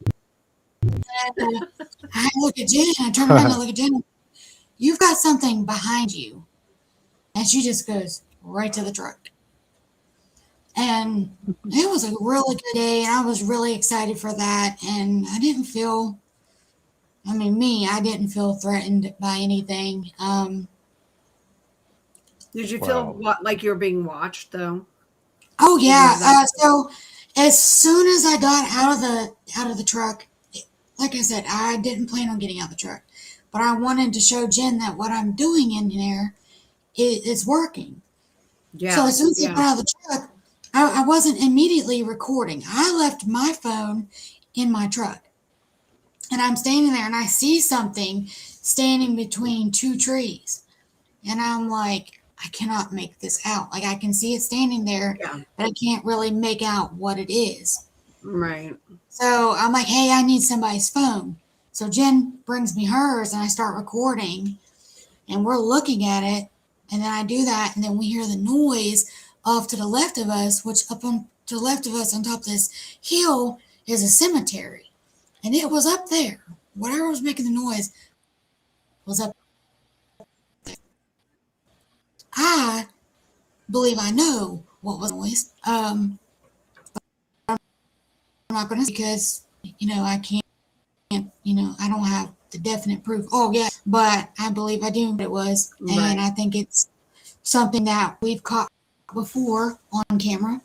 And I look at Jen, I turn around and I look at Jen. You've got something behind you. And she just goes right to the truck. And it was a really good day, and I was really excited for that. And I didn't feel, I didn't feel threatened by anything. Did you feel like you were being watched though? Oh yeah. So as soon as I got out of the truck, like I said, I didn't plan on getting out of the truck, but I wanted to show Jen that what I'm doing in there is working. Yeah. So as soon as I got out of the truck, I wasn't immediately recording. I left my phone in my truck, and I'm standing there, and I see something standing between 2 trees, and I'm like, I cannot make this out. Like I can see it standing there, but I can't really make out what it is. Right. So I'm like, hey, I need somebody's phone. So Jen brings me hers and I start recording and we're looking at it. And then I do that. And then we hear the noise off to the left of us, which up on to the left of us on top of this hill is a cemetery. And it was up there. Whatever was making the noise was up there. I believe I know what was the noise. I'm not going to because, I can't, I don't have the definite proof. Oh, yeah, but I believe I do what it was. Right. And I think it's something that we've caught before on camera.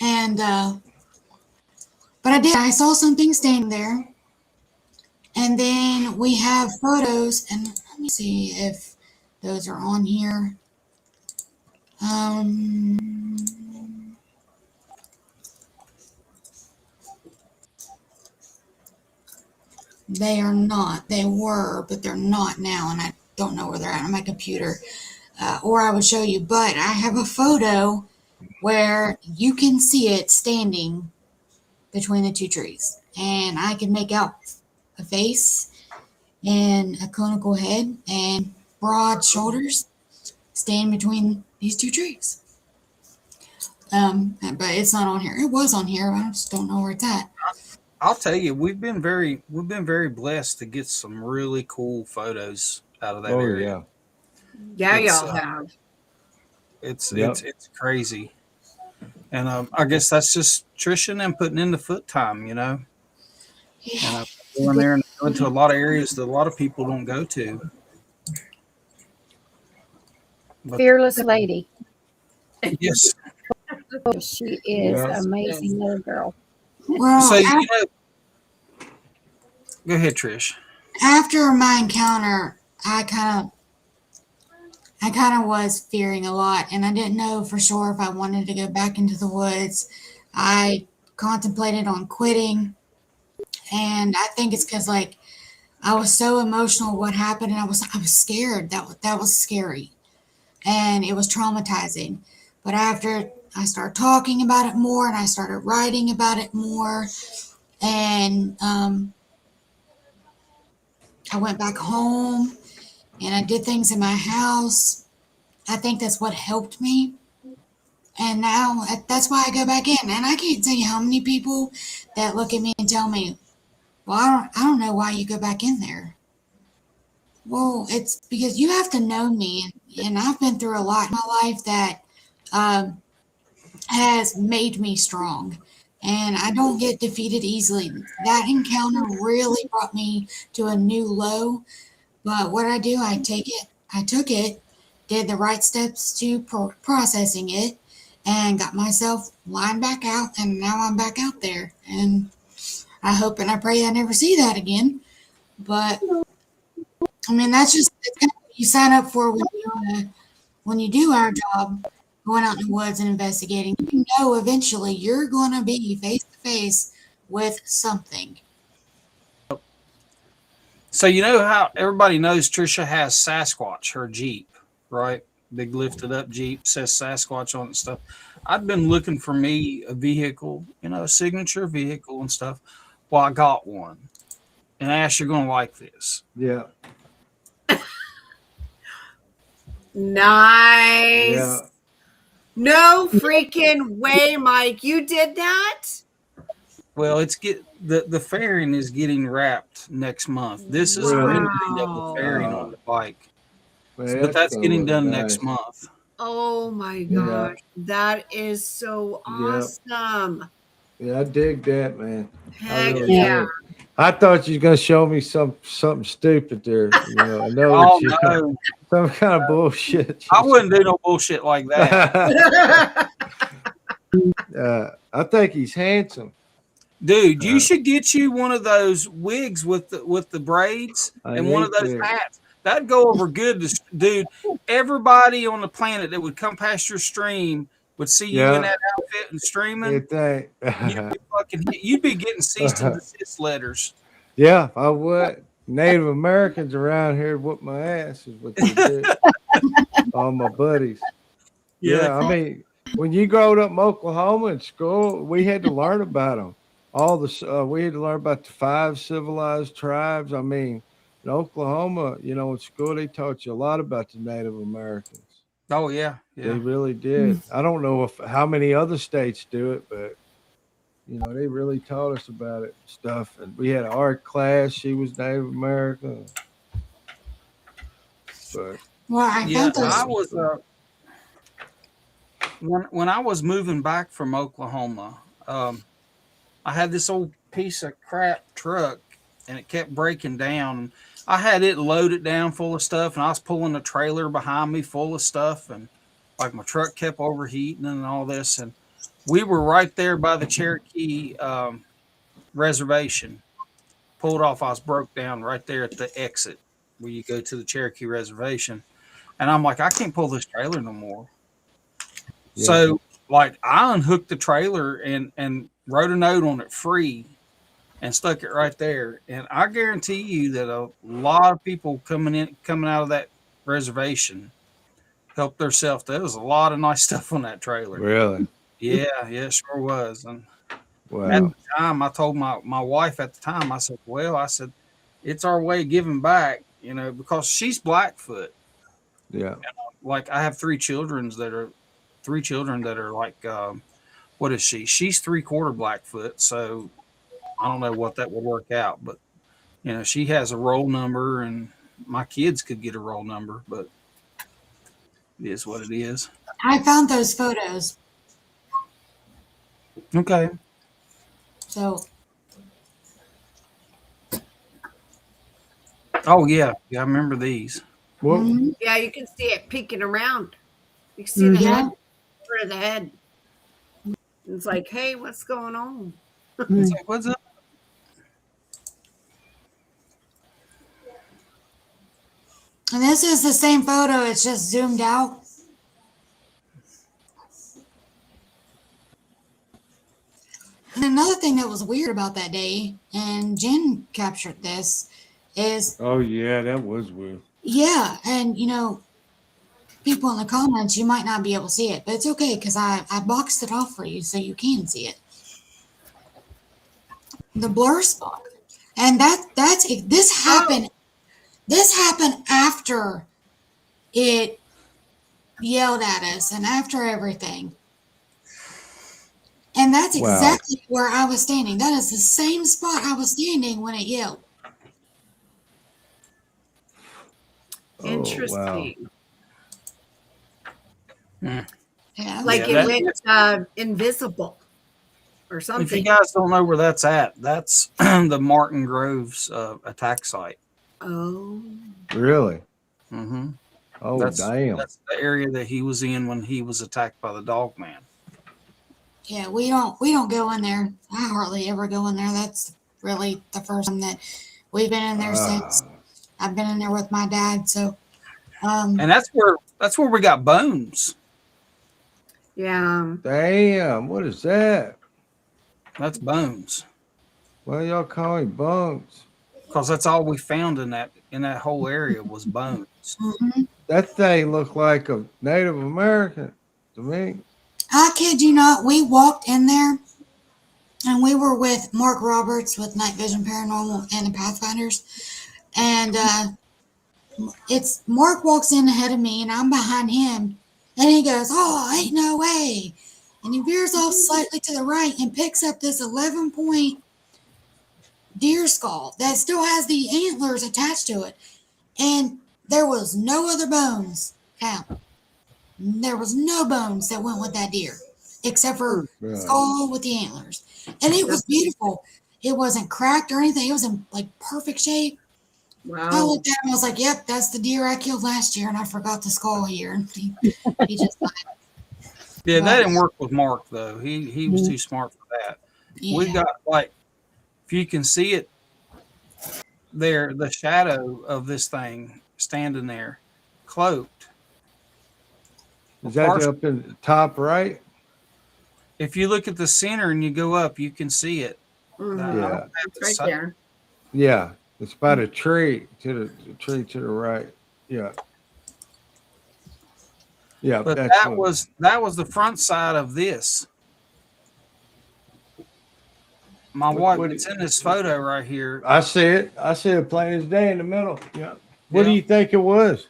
And, but I saw something standing there. And then we have photos, and let me see if those are on here. They are not. They were, but they're not now, and I don't know where they're at on my computer. Or I would show you, but I have a photo where you can see it standing between the two trees, and I can make out a face and a conical head and broad shoulders stand between these two trees. But it's not on here. It was on here. I just don't know where it's at. I'll tell you, we've been very blessed to get some really cool photos out of that area. Yeah, It's, y'all have. It's crazy, and I guess that's just Trisha and them putting in the foot time, And going there and going to a lot of areas that a lot of people don't go to. But, Fearless lady. yes. Oh, she is amazing little girl. Well, So go ahead, Trish. After my encounter, I kind of was fearing a lot, and I didn't know for sure if I wanted to go back into the woods. I contemplated on quitting, and I think it's because I was so emotional what happened, and I was scared. That was scary, and it was traumatizing. But after I started talking about it more, and I started writing about it more, and I went back home and I did things in my house. I think that's what helped me. And now that's why I go back in. And I can't tell you how many people that look at me and tell me, well, I don't know why you go back in there. Well, it's because you have to know me. And I've been through a lot in my life that has made me strong. And I don't get defeated easily. That encounter really brought me to a new low. But what I do, I took it, did the right steps to processing it, and got myself lined back out, and now I'm back out there. And I hope and I pray I never see that again. But I mean, that's kind of what you sign up for when you do our job, going out in the woods and investigating. You know, eventually you're going to be face to face with something. So you know how everybody knows Trisha has Sasquatch, her Jeep, right? Big lifted up Jeep, says Sasquatch on it and stuff. I've been looking for me a vehicle, a signature vehicle and stuff. Well, I got one. And Ash, you're going to like this. Yeah. Nice. Yeah. No freaking way, Mike. You did that? Well, the fairing is getting wrapped next month. This is Really? rendering of the fairing on the bike. Man, But that's gonna getting look done nice. next month. Oh my gosh. That is so awesome. Yeah, I dig that, man. Heck really yeah. do. I thought you were gonna show me something stupid there. I know Oh, that no. some kind of bullshit. I wouldn't do no bullshit like that. I think he's handsome. Dude, you should get you one of those wigs with the braids and one of those hats. That'd go over good. Dude, everybody on the planet that would come past your stream would see you in that outfit and streaming. You'd be getting cease and desist letters. Yeah, I would. Native Americans around here whoop my ass is what they do. All my buddies. Yeah, I mean, when you growed up in Oklahoma in school, we had to learn about them. We had to learn about the 5 civilized tribes. I mean, in Oklahoma, in school, they taught you a lot about the Native Americans. Oh, yeah. They really did. I don't know how many other states do it, but, they really taught us about it and stuff. And we had an art class. She was Native American. But, I was when I was moving back from Oklahoma, I had this old piece of crap truck, and it kept breaking down. I had it loaded down full of stuff, and I was pulling a trailer behind me full of stuff, and my truck kept overheating and all this. And we were right there by the Cherokee reservation, pulled off, I was broke down right there at the exit where you go to the Cherokee Reservation. And I'm like, I can't pull this trailer no more. Yeah. So, like, I unhooked the trailer and wrote a note on it free and stuck it right there. And I guarantee you that a lot of people coming out of that reservation helped themselves. There was a lot of nice stuff on that trailer. Really? Yeah, it sure was. And at Wow. the time, I told my wife at the time, I said, it's our way of giving back, because she's Blackfoot. Yeah. Like, I have three children that are like, what is she? She's 3/4 Blackfoot. So I don't know what that would work out, but she has a roll number, and my kids could get a roll number, but it is what it is. I found those photos. Okay. So Oh yeah, I remember these. Well, Yeah, you can see it peeking around. You can see the head, part of the head. It's like, hey, what's going on? It's like, what's up? and this is the same photo, it's just zoomed out. And another thing that was weird about that day, and Jen captured this, is oh yeah, that was weird. yeah, and people in the comments, you might not be able to see it, but it's okay because I boxed it off for you so you can see it. The blur spot, and this happened. This happened after it yelled at us and after everything. And that's Wow. exactly where I was standing. That is the same spot I was standing when it yelled. Interesting. Yeah. Like Yeah, it went invisible or If you something. guys don't know where that's at, that's the Martin Groves attack site. Oh. Really? Mm-hmm. Oh, That's damn. the area that he was in when he was attacked by the dog man. Yeah, we don't go in there. I hardly ever go in there. That's really the first time that we've been in there since. I've been in there with my dad, so And that's where we got bones. Yeah. Damn, what is that? That's bones. Why y'all call him Bones? Because that's all we found in that whole area was bones. That thing looked like a Native American to me. I kid you not, we walked in there and we were with Mark Roberts with Night Vision Paranormal and the Pathfinders. And it's Mark walks in ahead of me and I'm behind him. And he goes, "Oh, ain't no way." And he veers off slightly to the right and picks up this 11-point deer skull that still has the antlers attached to it. And there was no other bones found. There was no bones that went with that deer except for Right. skull with the antlers. And it was beautiful. It wasn't cracked or anything. It was in like perfect shape. I Wow. looked at him and was like, "Yep, that's the deer I killed last year, and I forgot the skull here." And he just died. Yeah, that didn't work with Mark though. He was too smart for that. Yeah. We got, like, if you can see it there, the shadow of this thing standing there, cloaked. Is that up in the top right? If you look at the center and you go up, you can see it. Mhm. I don't Yeah. have It's the right site. there. Yeah. It's by the tree to the right. Yeah. Yeah, But that's that was the front side of this. My wife, what- it's in this photo right here. I see it. I see it plain as day in the middle. Yeah. What do Yeah. you think it was?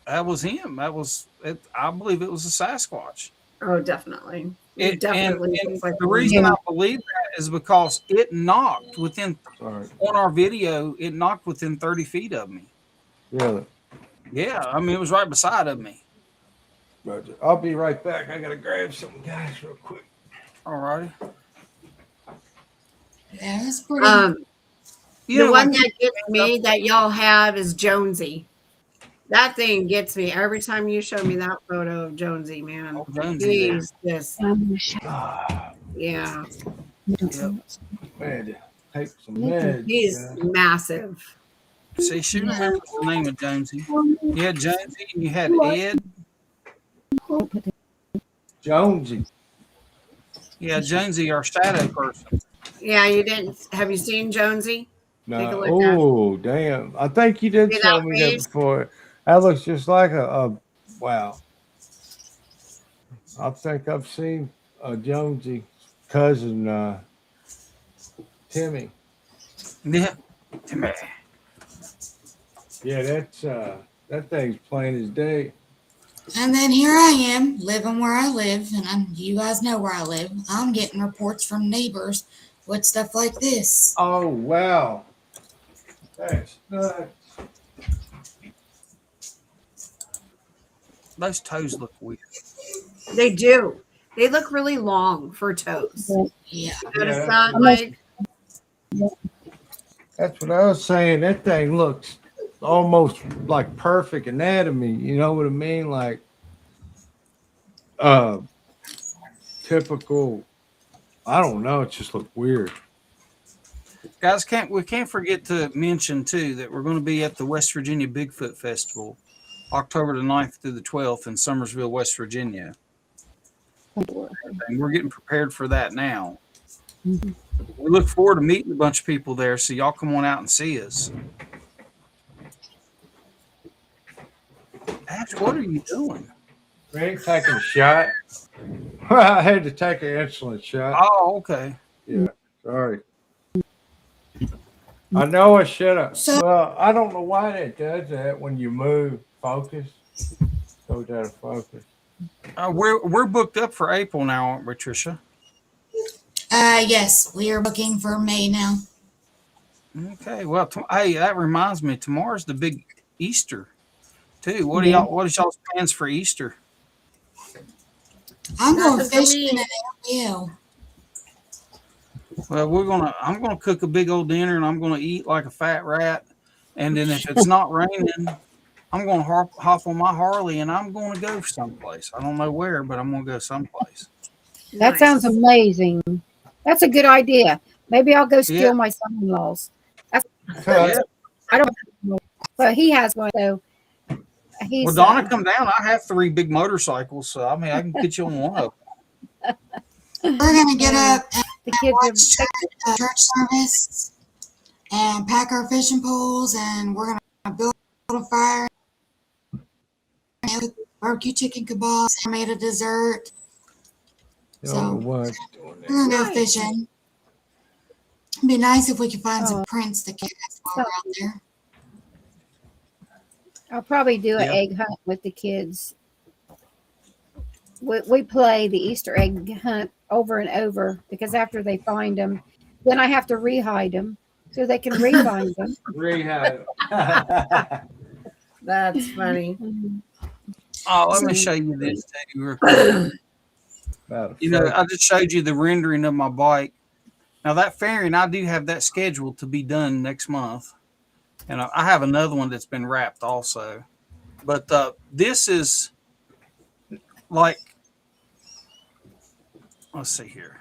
That was him. That was it. I believe it was a Sasquatch. Oh, definitely. It It definitely and looks like the reason I believe that is because it knocked Sorry. on our video. It knocked within 30 feet of me. Really? Yeah, I mean it was right beside of me. Roger. I'll be right back. I gotta grab something, guys, real quick. All righty. Yeah, it's pretty. The one that gets me that y'all have is Jonesy. That thing gets me every time you show me that photo of Jonesy, man. Oh, Jonesy there. He's just, yeah. Yep. Man, take some meds. He's massive. See, she remembers the name of Jonesy. You had Jonesy and you had Ed. Jonesy. Yeah, Jonesy, our shadow person. Yeah, you didn't. Have you seen Jonesy? Take a No. look at it. Oh, damn. I think you did See tell that me that face? before. That looks just like a wow. I think I've seen Jonesy cousin Timmy. Yeah. Timmy. Yeah, that's that thing's plain as day. And then here I am, living where I live, and you guys know where I live. I'm getting reports from neighbors with stuff like this. Oh wow. That's nuts. Those toes look weird. They do. They look really long for toes. Yeah. Notice Yeah. that, Mike? That's what I was saying. That thing looks almost like perfect anatomy. You know what I mean? Like typical. I don't know. It just looked weird. Guys, we can't forget to mention too that we're going to be at the West Virginia Bigfoot Festival, October the 9th through the 12th in Summersville, West Virginia. And we're getting prepared for that now. We look forward to meeting a bunch of people there, so y'all come on out and see us. Ash, what are you doing? We ain't taking a shot. I had to take an insulin shot. Oh, okay. Yeah, sorry. I know I should have. So- Well, I don't know why that does that when you move focus. Goes out of focus. We're booked up for April now, aren't we, Tricia? Yes, we are booking for May now. Okay. Well, hey, that reminds me. Tomorrow's the big Easter, too. What are y'all's plans for Easter? I'm going Nothing for fishing me. at LBL. Well, I'm gonna cook a big old dinner, and I'm gonna eat like a fat rat. And then if it's not raining, I'm gonna hop on my Harley, and I'm gonna go someplace. I don't know where, but I'm gonna go someplace. That sounds amazing. That's a good idea. Maybe I'll go steal Yeah. my son-in-law's. Yeah. I don't know, but he has one, so he's. Well, Donna, come down. I have 3 big motorcycles, so I mean, I can get you on one of them. We're going to get up and the kids watch church service and pack our fishing poles, and we're going to build a fire, and cook barbecue chicken kebabs, and made a dessert. You don't know why it's doing We're going to go Nice. fishing. It'd be nice if we could find Oh. some prints to catch while we're out there. I'll probably do an Yeah. egg hunt with the kids. We play the Easter egg hunt over and over because after they find them, then I have to re-hide them so they can re-find them. Rehab. That's funny. Oh, let me show you this too, real quick. You know, I just showed you the rendering of my bike. Now that fairing, I do have that scheduled to be done next month, and I have another one that's been wrapped also. But this is like, let's see here.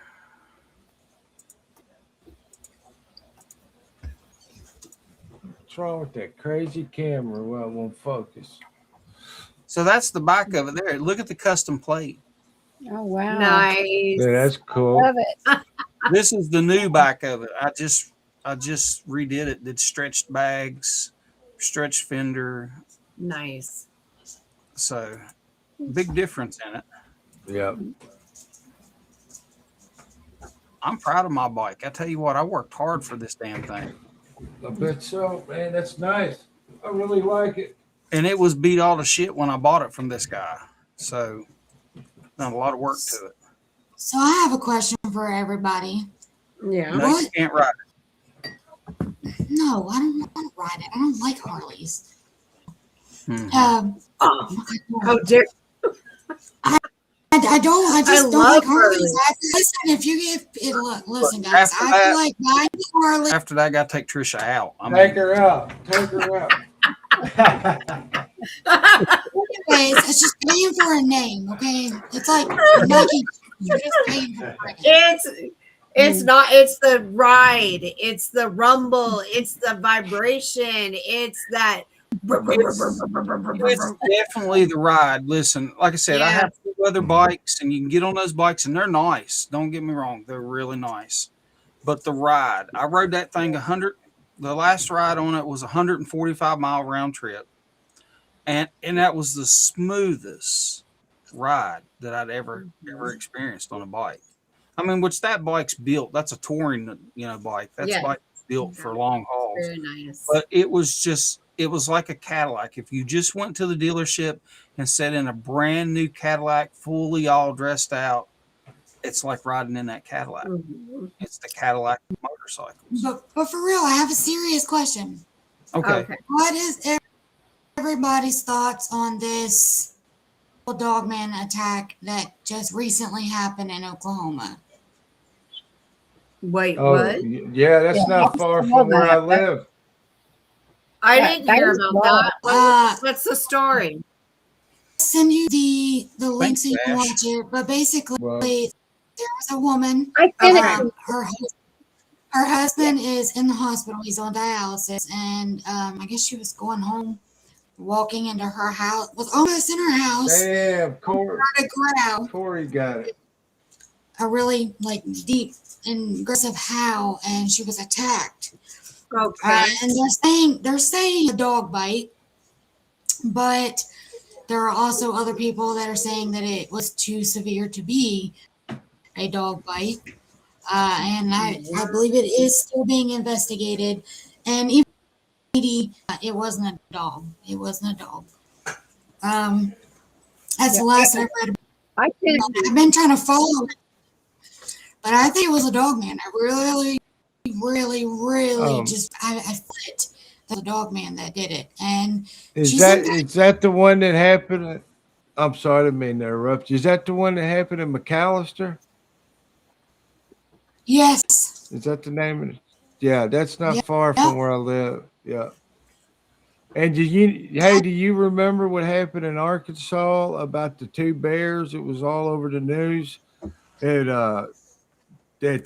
What's wrong with that crazy camera? Well, it won't focus. So that's the back of it there. Look at the custom plate. Oh wow! Nice. Yeah, that's cool. Love it. This is the new back of it. I just redid it. Did stretched bags, stretched fender. Nice. So big difference in it. Yep. I'm proud of my bike. I tell you what, I worked hard for this damn thing. I bet so, man. That's nice. I really like it. And it was beat all to shit when I bought it from this guy. So done a lot of work to it. So I have a question for everybody. Yeah. No, you can't ride it. No, I don't want to ride it. I don't like Harleys. Hmm. Oh, how dare I just don't love like Harleys. Harleys. Listen, if you give it, listen, guys, After I that- feel like buying a Harley. After that, I got to take Trisha out. I Take mean, her out. Take her out. Anyways, it's just paying for a name, okay? It's like Nike. You're just paying for a name. It's not, it's the ride, it's the rumble, it's the vibration, it's that. It's definitely the ride. Listen, like I said, I Yeah. have 2 other bikes, and you can get on those bikes, and they're nice. Don't get me wrong, they're really nice. But the ride, I rode that thing 100. The last ride on it was 145-mile round trip, and that was the smoothest ride that I'd ever experienced on a bike. I mean, which that bike's built. That's a touring, bike. That's Yeah. bike built for long hauls. Very nice. But it was like a Cadillac. If you just went to the dealership and sat in a brand new Cadillac, fully all dressed out, it's like riding in that Cadillac. It's the Cadillac motorcycles. But for real, I have a serious question. Okay. What is everybody's thoughts on this dogman attack that just recently happened in Oklahoma? Wait, Oh, what? yeah, that's not far from where I live. I didn't hear about that. What's the story? I'll send you the link Thanks, so you can Ash. watch it. But basically, Well, there was a woman. I sent it. Her husband is in the hospital. He's on dialysis, and I guess she was going home, walking into her house. Was almost in her house. damn, Corey got it. A really deep and aggressive howl, and she was attacked. Okay. And they're saying a dog bite, but there are also other people that are saying that it was too severe to be a dog bite. And I believe it is still being investigated. And even it wasn't a dog. It wasn't a dog. That's the last I've read. I sent I've been trying to follow it, but I think it was a dog man. I really just I flipped the dog man that did it. And Is that the one that happened? I'm sorry, I didn't mean to interrupt you. Is that the one that happened in McAllister? yes. Is that the name of it? Yeah, that's not far from where I live. Yeah. And do you remember what happened in Arkansas about the 2 bears? It was all over the news. That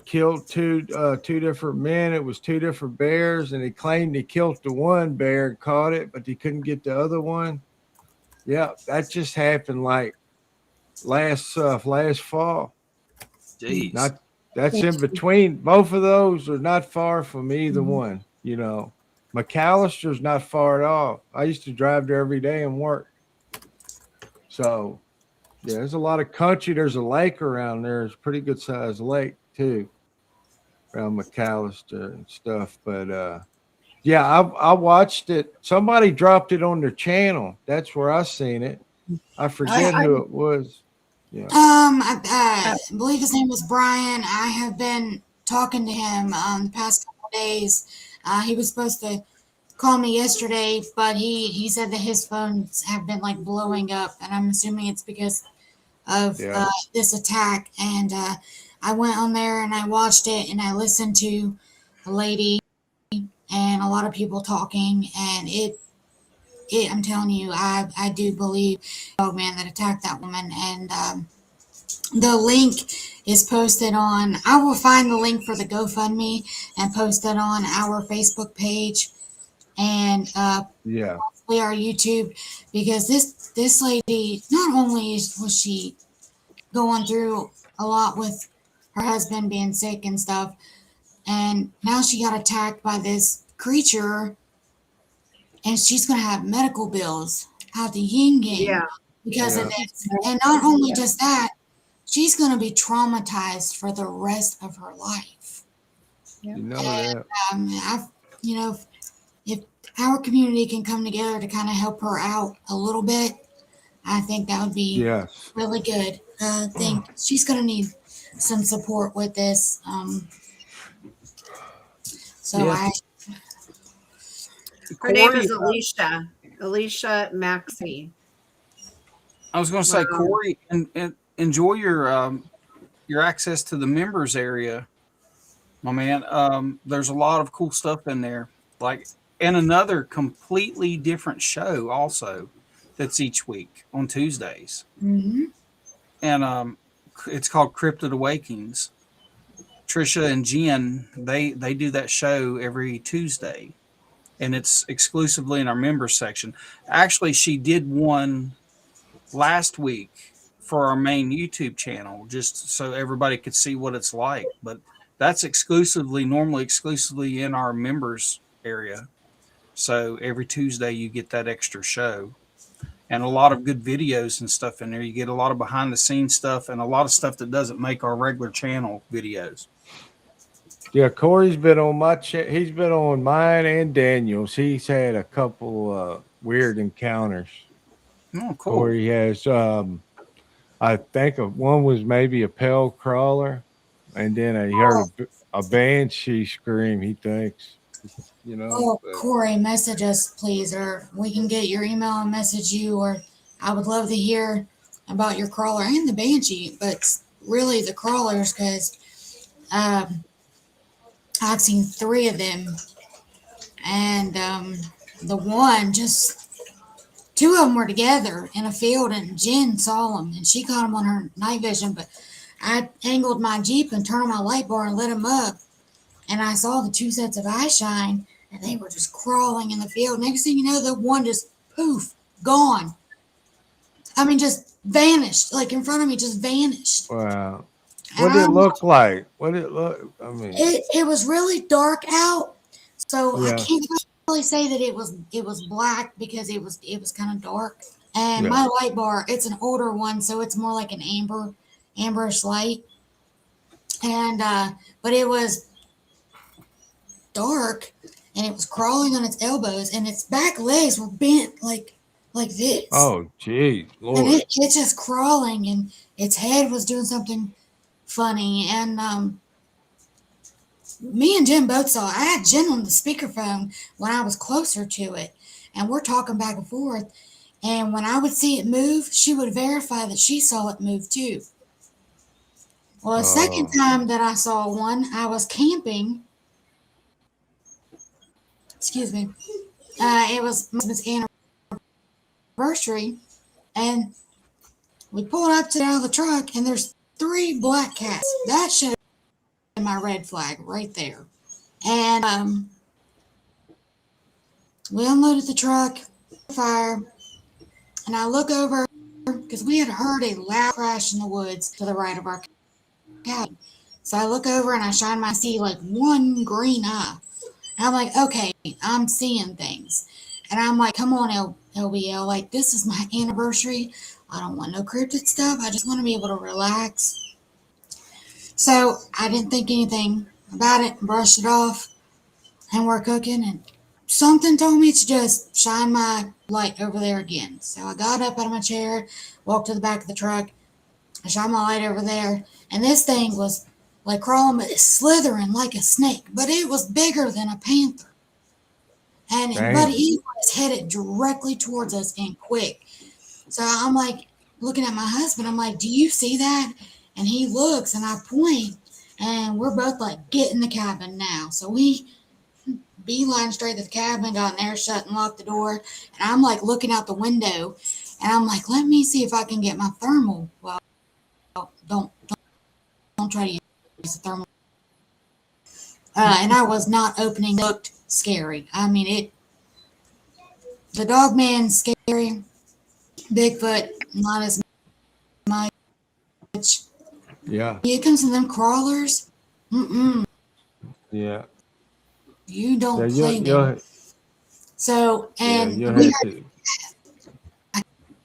killed two different men. It was 2 different bears, and they claimed they killed the one bear and caught it, but they couldn't get the other one. Yeah, that just happened last fall. Jeez. That's in between. Both of those are not far from either one. McAllister's not far at all. I used to drive there every day and work. So, yeah, there's a lot of country. There's a lake around there. It's a pretty good sized lake too, around McAllister and stuff. But yeah, I watched it. Somebody dropped it on their channel. That's where I seen it. I forget who it was. Yeah. I believe his name was Brian. I have been talking to him the past couple of days. He was supposed to call me yesterday, but he said that his phones have been blowing up, and I'm assuming it's because of this attack. And I went on there and I watched it, and I listened to a lady and a lot of people talking, and I'm telling you, I do believe the dog man that attacked that woman. And the link is posted on, I will find the link for the GoFundMe and post it on our Facebook page and possibly our YouTube, because this lady, not only was she going through a lot with her husband being sick and stuff, and now she got attacked by this creature, and she's going to have medical bills out the yin yang because of this. And not only just that, she's going to be traumatized for the rest of her life. That. If our community can come together to kind of help her out a little bit, I think that would be really good. I think she's going to need some support with this. Her name is Alicia Maxey. I was going to say, Corey, and enjoy your access to the members area, my man. There's a lot of cool stuff in there, and another completely different show also that's each week on Tuesdays. Mm-hmm. And it's called Cryptid Awakenings. Trisha and Jen, they do that show every Tuesday, and it's exclusively in our members section. Actually, she did one last week for our main YouTube channel, just so everybody could see what it's like. But that's normally exclusively in our members area. So every Tuesday you get that extra show and a lot of good videos and stuff in there. You get a lot of behind the scenes stuff and a lot of stuff that doesn't make our regular channel videos. Yeah, Corey's been on he's been on mine and Daniel's. He's had a couple weird encounters. Oh, cool. Corey has I think one was maybe a pale crawler, and then he heard a banshee scream, he thinks. You know. Oh, Corey, message us, please, or we can get your email and message you, or I would love to hear about your crawler and the banshee, but really the crawlers, because I've seen 3 of them, and the one, just 2 of them were together in a field, and Jen saw them, and she caught them on her night vision, but I angled my Jeep and turned on my light bar and lit them up, and I saw the 2 sets of eye shine, and they were just crawling in the field. Next thing you know, the one just poof, gone. I mean, just vanished, like in front of me, just vanished. Wow. What did it look like? What did it look? I mean, it was really dark out, so yeah. I can't really say that it was black because it was kind of dark. And my light bar, it's an older one, so it's more like an amberish light. And but it was dark, and it was crawling on its elbows, and its back legs were bent like this. Oh, geez, Lord. And it's just crawling, and its head was doing something funny. And me and Jen both saw it. I had Jen on the speakerphone when I was closer to it, and we're talking back and forth. And when I would see it move, she would verify that she saw it move too. Well, the second time that I saw one, I was camping. Excuse me. It was my husband's anniversary, and we pulled up to out of the truck, and there's 3 black cats. That should have been my red flag right there. And we unloaded the truck, fire, and I look over because we had heard a loud crash in the woods to the right of our cabin. So I look over and I shine my see like one green eye. And I'm like, okay, I'm seeing things. And I'm like, come on, LBL, like this is my anniversary. I don't want no cryptid stuff. I just want to be able to relax. So I didn't think anything about it, brushed it off, and we're cooking, and something told me to just shine my light over there again. So I got up out of my chair, walked to the back of the truck, I shine my light over there, and this thing was like crawling, but slithering like a snake, but it was bigger than a panther. And but he was headed directly towards us and quick. So I'm like looking at my husband, I'm like, do you see that? And he looks, and I point, and we're both like, get in the cabin now. So we beeline straight to the cabin, got in there, shut and locked the door. And I'm like looking out the window, and I'm like, let me see if I can get my thermal. Well, don't try to use the thermal. And I was not opening. It looked scary. I mean, the dog man scary. Bigfoot, not as much. Yeah. It comes to them crawlers. Yeah. You don't play them. So, and we had a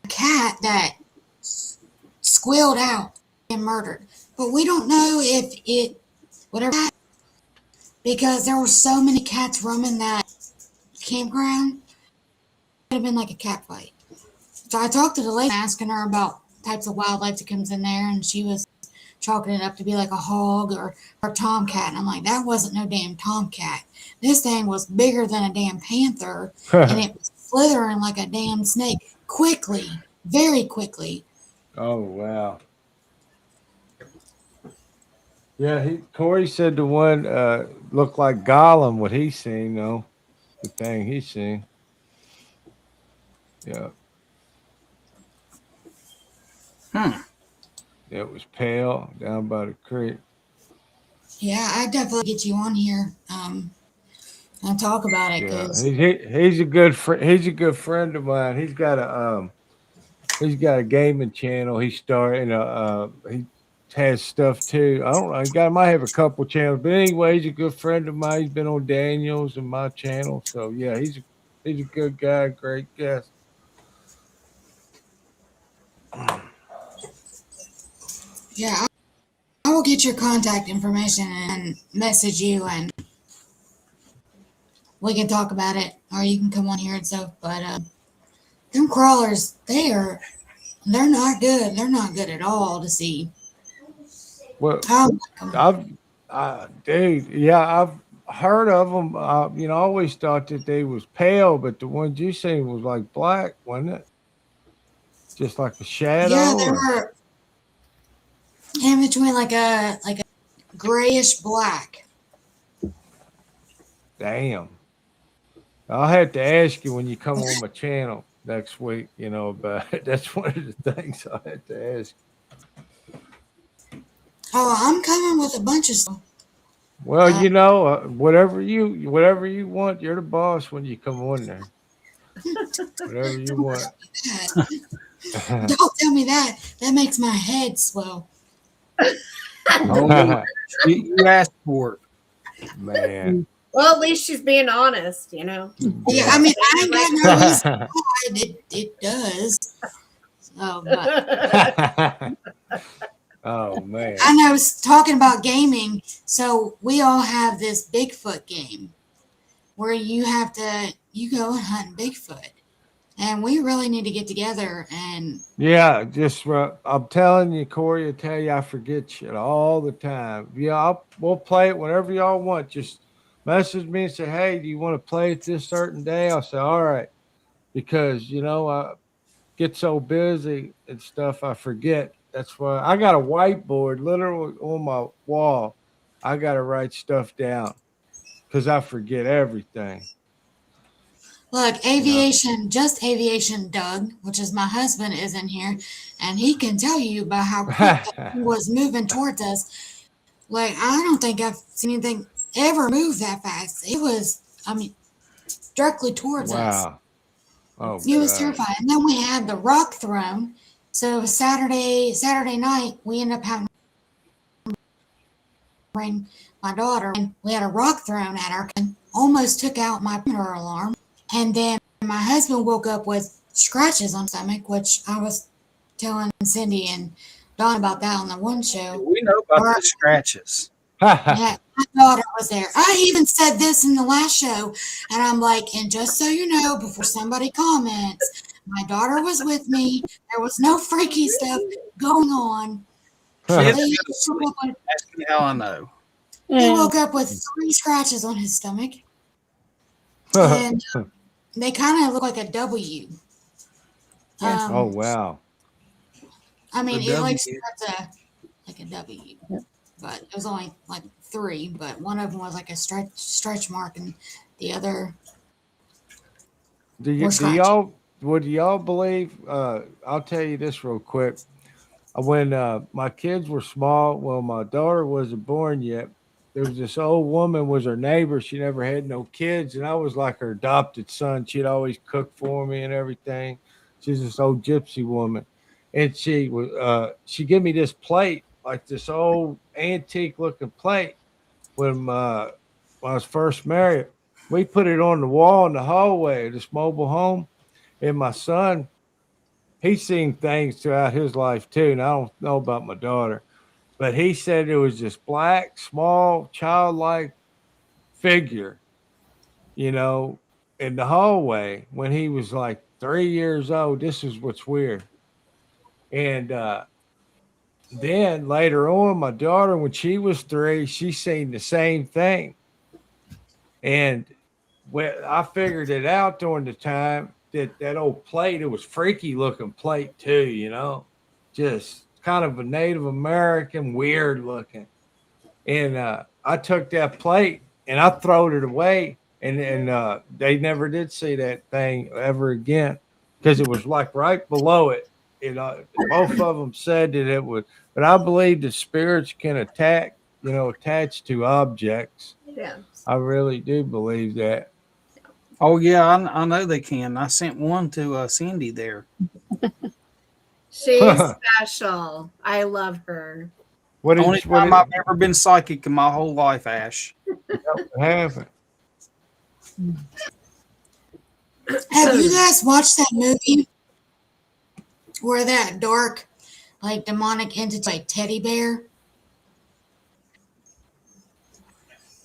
cat that squealed out and murdered. But we don't know if it, whatever, because there were so many cats roaming that campground. It would have been like a cat fight. So I talked to the lady, asking her about types of wildlife that comes in there, and she was chalking it up to be like a hog or a tomcat. And I'm like, that wasn't no damn tomcat. This thing was bigger than a damn panther, and it was slithering like a damn snake quickly, very quickly. Oh, wow. Yeah, Corey said the one looked like Gollum, what he's seen, though. The thing he's seen. Yeah. Yeah, it was pale down by the creek. Yeah, I definitely get you on here and talk about it Yeah, because he's a good friend. He's a good friend of mine. He's got a gaming channel. He started. He has stuff too. I don't know. Might have a couple channels, but anyway, he's a good friend of mine. He's been on Daniel's and my channel. So yeah, he's a good guy. Great guest. yeah, I will get your contact information and message you, and we can talk about it, or you can come on here and stuff. But them crawlers, they're not good. They're not good at all to see. Well, I don't like 'em. dude, yeah, I've heard of them. I always thought that they was pale, but the ones you seen was like black, wasn't it? Just like a Yeah, shadow, they or were in between like a grayish black. damn. I'll have to ask you when you come on my channel next week. But that's one of the things I have to ask. Oh, I'm coming with a bunch of stuff. Well, whatever you want, you're the boss when you come on there. Whatever you want. Don't tell me that. That makes my head swell. Oh, you asked for it. Man. Well, at least she's being honest, you know. Yeah, I mean, I ain't got no reason to hide. It does. So, but Oh man. I know, talking about gaming, so we all have this Bigfoot game where you go and hunt Bigfoot. And we really need to get together and Yeah, I'm telling you, Corey, I tell you, I forget shit all the time. Yeah, we'll play it whenever y'all want. Just message me and say, hey, do you want to play it this certain day? I'll say, all right, because I get so busy and stuff, I forget. That's why I got a whiteboard literally on my wall. I got to write stuff down because I forget everything. look, just aviation Doug, which is my husband, is in here, and he can tell you about how quick he was moving towards us. Like, I don't think I've seen anything ever move that fast. It was, I mean, directly towards us. Wow. Oh, It was God. terrifying. And then we had the rock thrown. So Saturday night, we ended up having to bring my daughter, and we had a rock thrown at her, and almost took out my perimeter alarm. And then my husband woke up with scratches on his stomach, which I was telling Cindy and Don about that on the one show. We know about the scratches. Yeah, my daughter was there. I even said this in the last show, and I'm like, and just so you know, before somebody comments, my daughter was with me. There was no freaky stuff going on. Kids He go to sleep. Ask me how I know. woke up with 3 scratches on his stomach, and they kind of look like a W. Oh, wow. I mean, The it like W. starts like a W, but it was only like 3. But one of them was like a stretch mark, and the other. Do Or scratch. y'all believe? I'll tell you this real quick. When my kids were small, well, my daughter wasn't born yet. There was this old woman was her neighbor. She never had no kids, and I was like her adopted son. She'd always cook for me and everything. She's this old gypsy woman, and she gave me this plate, like this old antique looking plate. When I was first married, we put it on the wall in the hallway of this mobile home, and my son, he's seen things throughout his life too, and I don't know about my daughter, but he said it was this black, small, childlike figure, in the hallway when he was like 3 years old. This is what's weird. And then later on, my daughter, when she was 3, she seen the same thing. And I figured it out during the time that old plate, it was freaky looking plate too, just kind of a Native American, weird looking. And I took that plate and I throwed it away, and they never did see that thing ever again because it was like right below it. Both of them said that it would, but I believe the spirits can attack attached to objects. Yeah. I really do believe that. Oh yeah, I know they can. I sent one to Cindy there. She's special. I love her. What Only did what time I've ever been psychic in my whole life, Ash. happen? Have you guys watched that movie where that dark, like demonic entity, like teddy bear?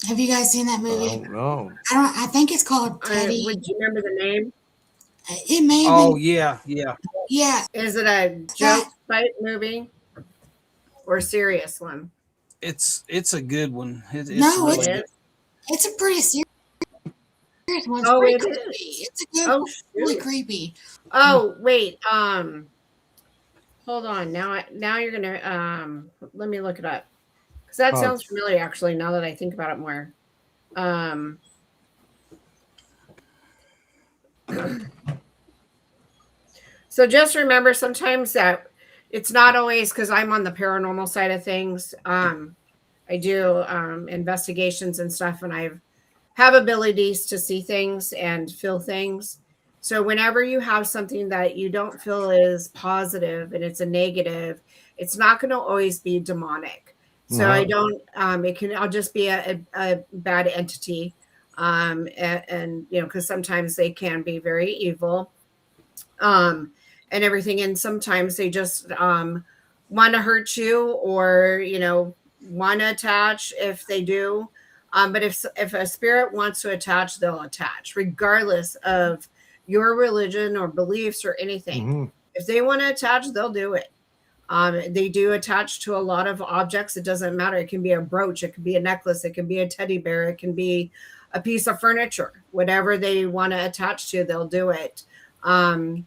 Have you guys seen that I movie? don't know. I think it's called Teddy. Would you remember the name? It may have Oh been. yeah. Yeah. Is it a joke fight movie or a serious one? It's a good one. It's No, really It good. is. It's a pretty serious one. It's Oh, pretty it creepy. is. It's a good Oh, one. Really shoot. creepy. Oh, wait. Hold on. Now you're gonna let me look it up. Because that Oh. sounds familiar actually, now that I think about it more. So just remember sometimes that it's not always because I'm on the paranormal side of things. I do investigations and stuff, and I have abilities to see things and feel things. So whenever you have something that you don't feel is positive and it's a negative, it's not going to always be demonic. So I don't. It can. I'll just be a bad entity, and because sometimes they can be very evil, and everything, and sometimes they just want to hurt you or want to attach if they do. But if a spirit wants to attach, they'll attach, regardless of your religion or beliefs or anything. Mm-hmm. If they want to attach, they'll do it. They do attach to a lot of objects. It doesn't matter. It can be a brooch. It can be a necklace. It can be a teddy bear. It can be a piece of furniture. Whatever they want to attach to, they'll do it. The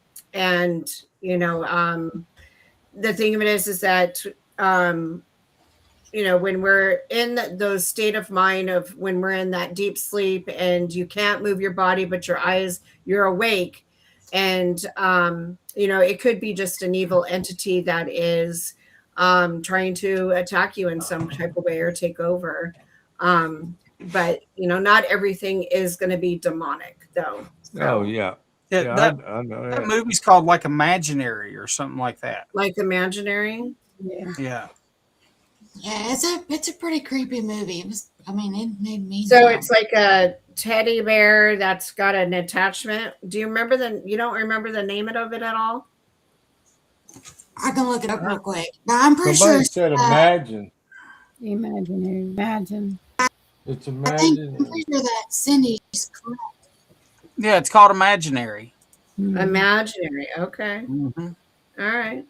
thing of it is that, when we're in those state of mind of when we're in that deep sleep and you can't move your body, but you're awake. And, it could be just an evil entity that is trying to attack you in some type of way or take over. But, not everything is going to be demonic, though. So, Oh, yeah. I know That that. movie's called like Imaginary or something like that. like Imaginary. Yeah. Yeah, it's a pretty creepy movie. It made me. So it's like a teddy bear that's got an attachment. Do you remember you don't remember the name of it at all? I can look it up real quick. But I'm pretty Somebody sure. said imagine. Imaginary. Imagine. It's I'm imagine. pretty sure that Cindy's correct. Yeah, it's called Imaginary. Imaginary. Okay. Mm-hmm. All right.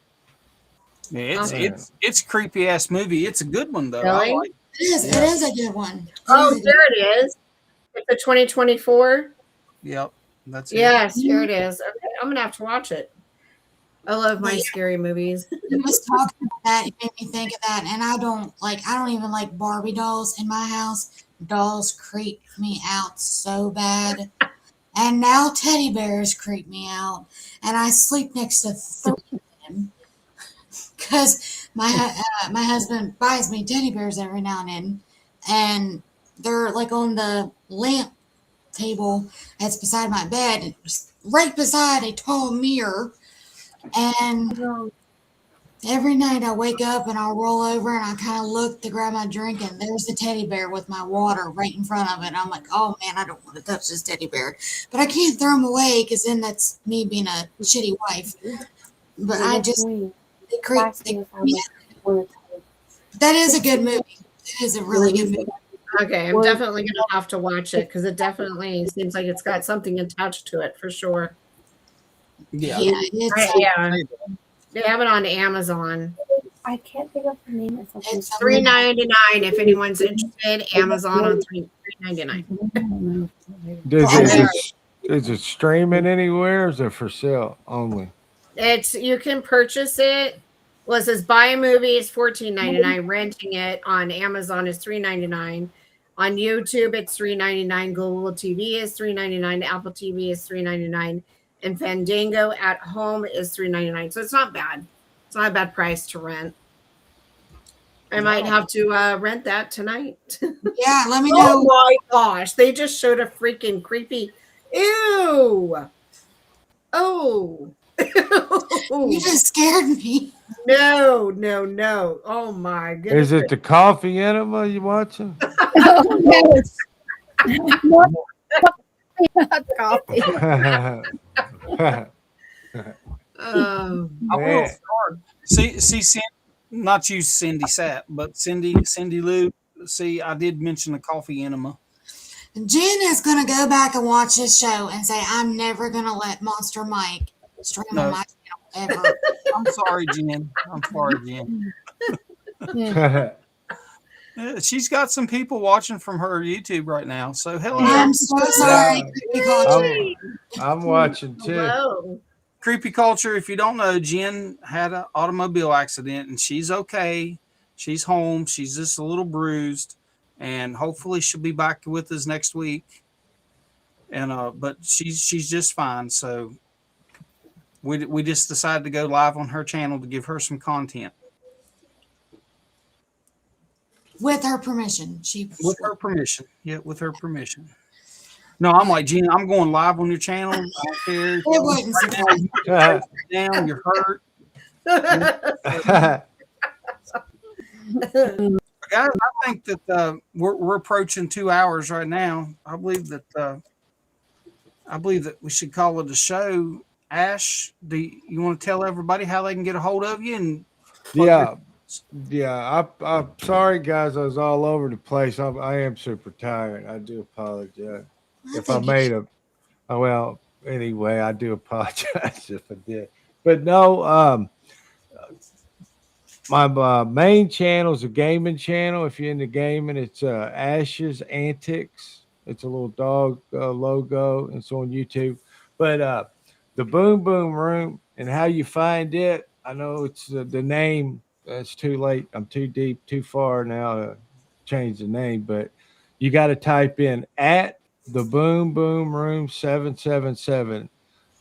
Yeah, it's a creepy ass movie. It's a good one though. I Really? like it. It is a good one. Oh, there it is. It's a 2024. Yep. That's it. Yes, here it is. Okay, I'm gonna have to watch it. I love my scary movies. You was talking about that. It made me think of that. And I don't even like Barbie dolls in my house. Dolls creep me out so bad. And now teddy bears creep me out. And I sleep next to 3 of them. Because my husband buys me teddy bears every now and then. And they're like on the lamp table that's beside my bed. Right beside a tall mirror. And every night I wake up and I'll roll over and I kind of look to grab my drink and there's the teddy bear with my water right in front of it. I'm like, oh man, I don't want to touch this teddy bear. But I can't throw him away because then that's me being a shitty wife. But I just, they creep me out. That is a good movie. It is a really good movie. Okay, I'm definitely gonna have to watch it because it definitely seems like it's got something attached to it for sure. Yeah. Yeah, they have it on Amazon. I can't think of the name of something. It's $3.99 if anyone's interested. Amazon on $3.99. Is it streaming anywhere or is it for sale only? You can purchase it. Well, it says buy a movie is $14.99. Renting it on Amazon is $3.99. On YouTube, it's $3.99. Google TV is $3.99. Apple TV is $3.99. And Fandango at home is $3.99. So it's not bad. It's not a bad price to rent. I might have to rent that tonight. Yeah, let me Oh know. my gosh, they just showed a freaking creepy. Ew. Oh. You just scared me. No, no, no. Oh my goodness. Is it the coffee enema you watching? Oh, no, it's not coffee. Oh. I will Man. start. See, not you, Cindy Sat, but Cindy Lou. See, I did mention the coffee enema. Jen is gonna go back and watch this show and say, "I'm never gonna let Monster Mike stream on No. my channel ever." I'm sorry, Jen. I'm sorry, Jen. She's got some people watching from her YouTube right now. So hello, I'm so sorry. I'm watching too. Hello. Creepy Culture. If you don't know, Jen had an automobile accident and she's okay. She's home. She's just a little bruised, and hopefully she'll be back with us next week. And but she's just fine. So we just decided to go live on her channel to give her some content. With her permission. With her permission. Yeah, with her permission. No, I'm like, Gina, I'm going live on your channel. I don't care. It wouldn't surprise me. You're down, you're hurt. Guys, I think that we're approaching 2 hours right now. I believe that we should call it a show. Ash, do you want to tell everybody how they can get a hold of you? And Yeah. I'm sorry, guys. I was all over the place. I am super tired. I do apologize if I made a. Well, anyway, I do apologize if I did. But no, my main channel is a gaming channel. If you're into gaming, it's Ashes Antics. It's a little dog logo. It's on YouTube. But the Boom Boom Room and how you find it, I know it's the name. It's too late. I'm too deep, too far now to change the name. But you got to type in at the Boom Boom Room 777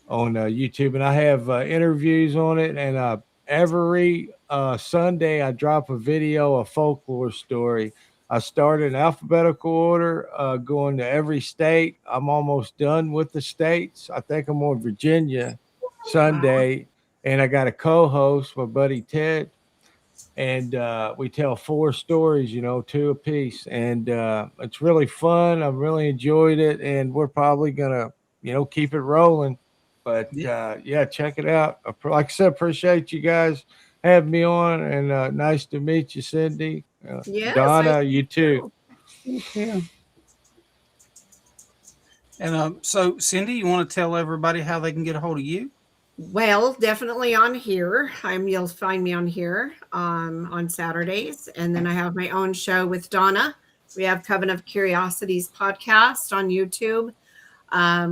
on YouTube, and I have interviews on it. And every Sunday, I drop a video, a folklore story. I started in alphabetical order, going to every state. I'm almost done with the states. I think I'm on Virginia Sunday, and I got a co-host, my buddy Ted, and we tell 4 stories, 2 apiece, and it's really fun. I've really enjoyed it, and we're probably gonna, keep it rolling. But yeah, check it out. Like I said, appreciate you guys having me on, and nice to meet you, Cindy. Yes, Donna, you too. Yeah. And so, Cindy, you want to tell everybody how they can get a hold of you? Well, definitely on here. You'll find me on here on Saturdays, and then I have my own show with Donna. We have Coven of Curiosities podcast on YouTube,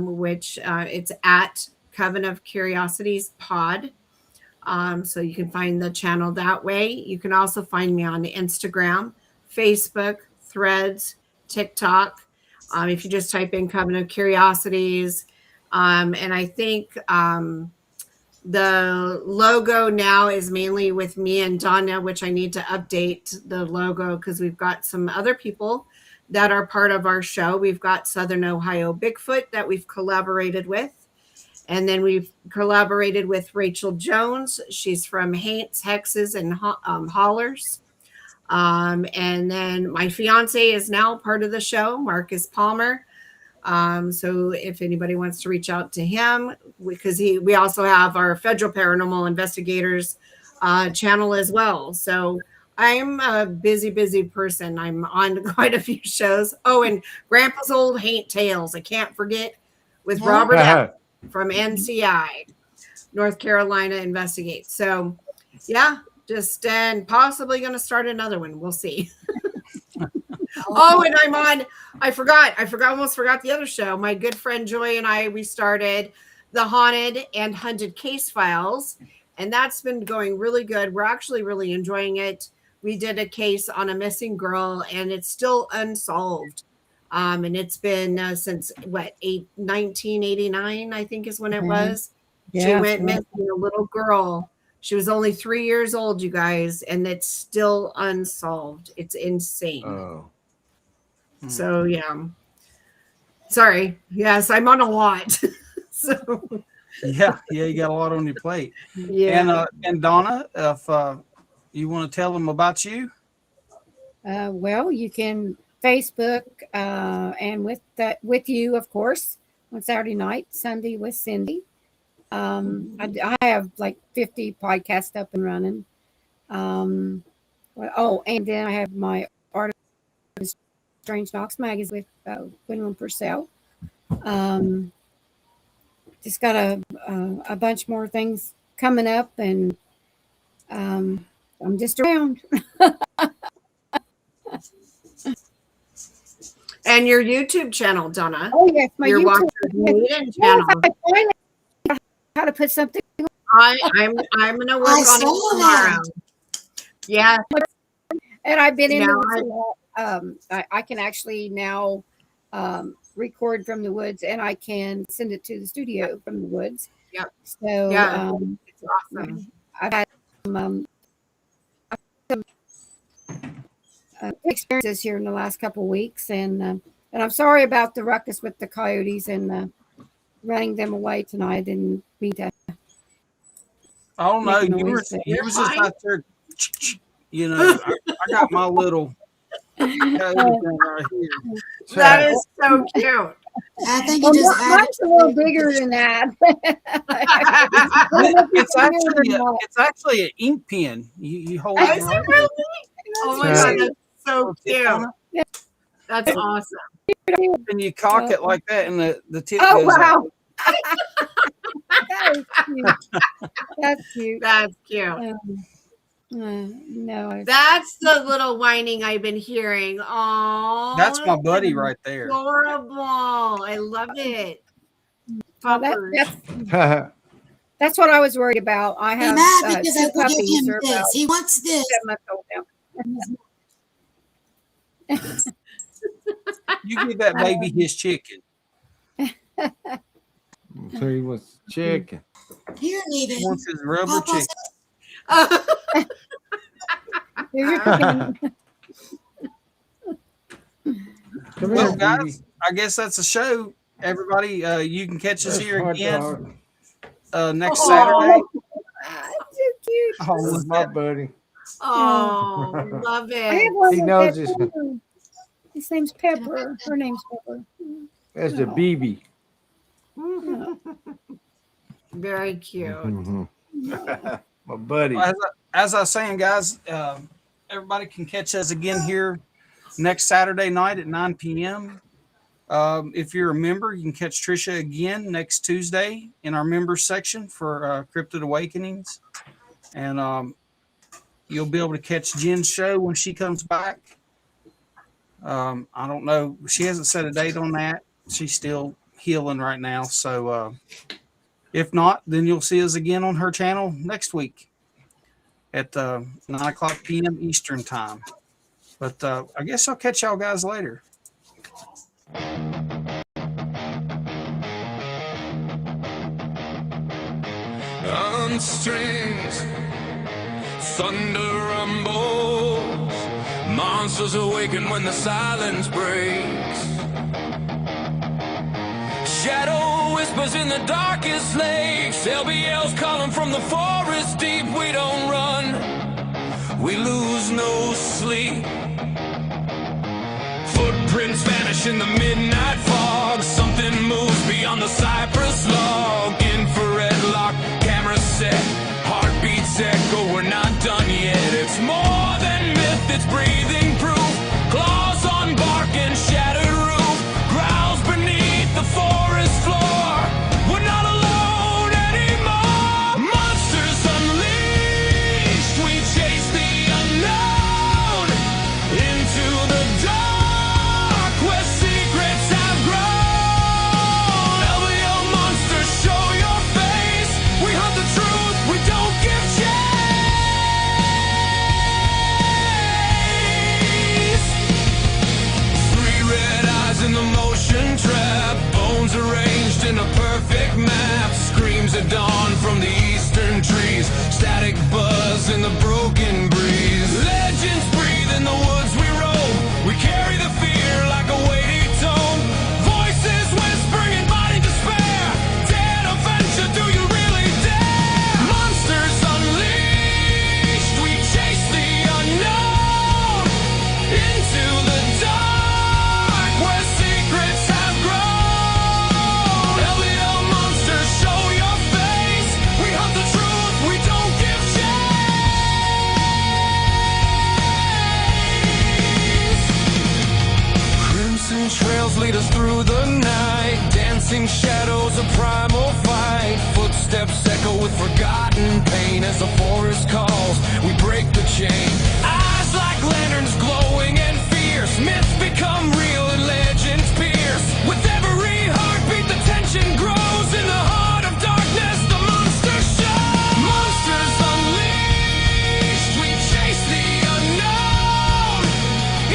which it's at Coven of Curiosities Pod. So you can find the channel that way. You can also find me on Instagram, Facebook, Threads, TikTok. If you just type in Coven of Curiosities, and I think the logo now is mainly with me and Donna, which I need to update the logo because we've got some other people that are part of our show. We've got Southern Ohio Bigfoot that we've collaborated with. And then we've collaborated with Rachel Jones. She's from Haints, Hexes, and Hollers. And then my fiance is now part of the show, Marcus Palmer. So if anybody wants to reach out to him, because we also have our Federal Paranormal Investigators channel as well. So I'm a busy person. I'm on quite a few shows. Oh, and Grandpa's Old Haint Tales. I can't forget with Robert F. from NCI, North Carolina Investigates. So yeah, just and possibly going to start another one. We'll see. Oh, and I almost forgot the other show. My good friend Joy and we started the Haunted and Hunted Case Files, and that's been going really good. We're actually really enjoying it. We did a case on a missing girl, and it's still unsolved. And it's been since 1989, I think is when it was. Yeah, She went missing, a little girl. She was only 3 years old, you guys, and it's still unsolved. It's insane. Oh. So yeah. Sorry. Yes, I'm on a lot. So Yeah, you got a lot on your plate. yeah. And Donna, if you want to tell them about you. Well, you can Facebook and with you, of course, on Saturday night, Sunday with Cindy. I have like 50 podcasts up and running. And then I have my Art of Strange Knocks magazine with Gwendolyn Purcell. Just got a bunch more things coming up, and I'm just around. And your YouTube channel, Donna. Oh yes, my Your YouTube Maiden channel. How to put something. I'm gonna work on it tomorrow. Yeah. And I've been in Now the woods a lot. I can actually now record from the woods, and I can send it to the studio from the woods. Yep. So Yeah. It's awesome. I've had some experiences here in the last couple of weeks, and I'm sorry about the ruckus with the coyotes and running them away tonight. I didn't mean to. Oh no, Make you noise. were just out there. You know, I got my little coyote right here. That is so cute. I think Well, you just mine's a little bigger than that. It's actually an ink pen. You hold it. Is it really? Oh my god, that's so cute. Yeah. That's awesome. And you cock it like that, and the tip Oh goes out. wow. That is cute. That's cute. That's cute. No. That's the little whining I've been hearing. Oh, That's my buddy right there. Adorable. I love it. Well, that's what I was worried about. I Be have mad because I two will give puppies. him They're this. about He wants this. 7 months old now. You give that baby his chicken. So he wants chicken. Here, He Nathan. wants his rubber Papa chicken. Here's your chicken. Come Well, here, guys, baby. I guess that's a show. Everybody, you can catch us That's here my again dog. next Aw. Saturday. So cute. Oh, This is look my at- buddy. Oh, love I have it. one He with knows that his- too. His name's Pepper. Her name's Pepper. That's a BB. Very cute. Mhm. My buddy. As I was saying, guys, everybody can catch us again here next Saturday night at 9 p.m. If you're a member, you can catch Trisha again next Tuesday in our members section for Cryptid Awakenings. And you'll be able to catch Jen's show when she comes back. I don't know. She hasn't set a date on that. She's still healing right now. So if not, then you'll see us again on her channel next week at 9 o'clock p.m. Eastern time. But I guess I'll catch y'all guys later. On strings, thunder rumbles, monsters awaken when the silence breaks. Shadow whispers in the darkest lakes, LBL's calling from the forest deep. We don't run, we lose no sleep. Footprints vanish in the midnight fog, something moves beyond the cypress log. Infrared lock, camera set, heartbeats echo, we're not done yet. It's more than myth, it's breathing proof. Claws on bark and shattered roof, growls beneath the forest floor. We're not alone anymore. Monsters unleashed, we chase the unknown into the dark where secrets have grown. LVO monsters, show your face. We hunt the truth, we don't give chase. Three red eyes in the motion trap, bones arranged in a perfect map. Screams at dawn from the eastern trees, static echoes in the broken breeze. Legends breathe in the woods we roam. We carry the fear like a weighty tome. Voices whispering inviting despair. Dead adventure, do you really dare? Monsters unleashed, we chase the unknown into the dark where secrets have grown. LBL monsters, show your face. We hunt the truth, we don't give chase. Crimson trails lead us through the night. Dancing shadows, a primal fight. Footsteps echo with forgotten pain as the forest calls. We break the chain. Eyes like lanterns glowing and fierce. Myths become real and legends pierce. With every heartbeat, the tension grows. In the heart of darkness, the monsters show. Monsters unleashed, we chase the unknown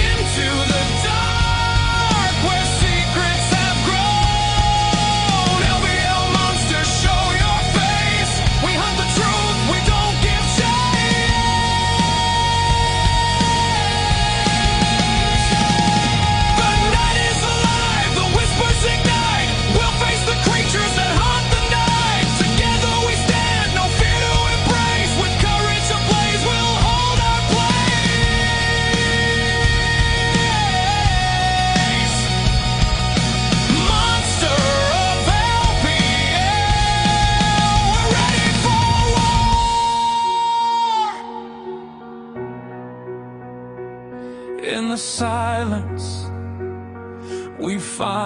into the dark where secrets have grown. LBL monsters, show your face. We hunt the truth, we don't give chase. The night is alive, the whispers ignite. We'll face the creatures that haunt the night. Together we stand, no fear to embrace. With courage ablaze, we'll hold our place. Monster of LPL, we're ready for war. In the silence, we find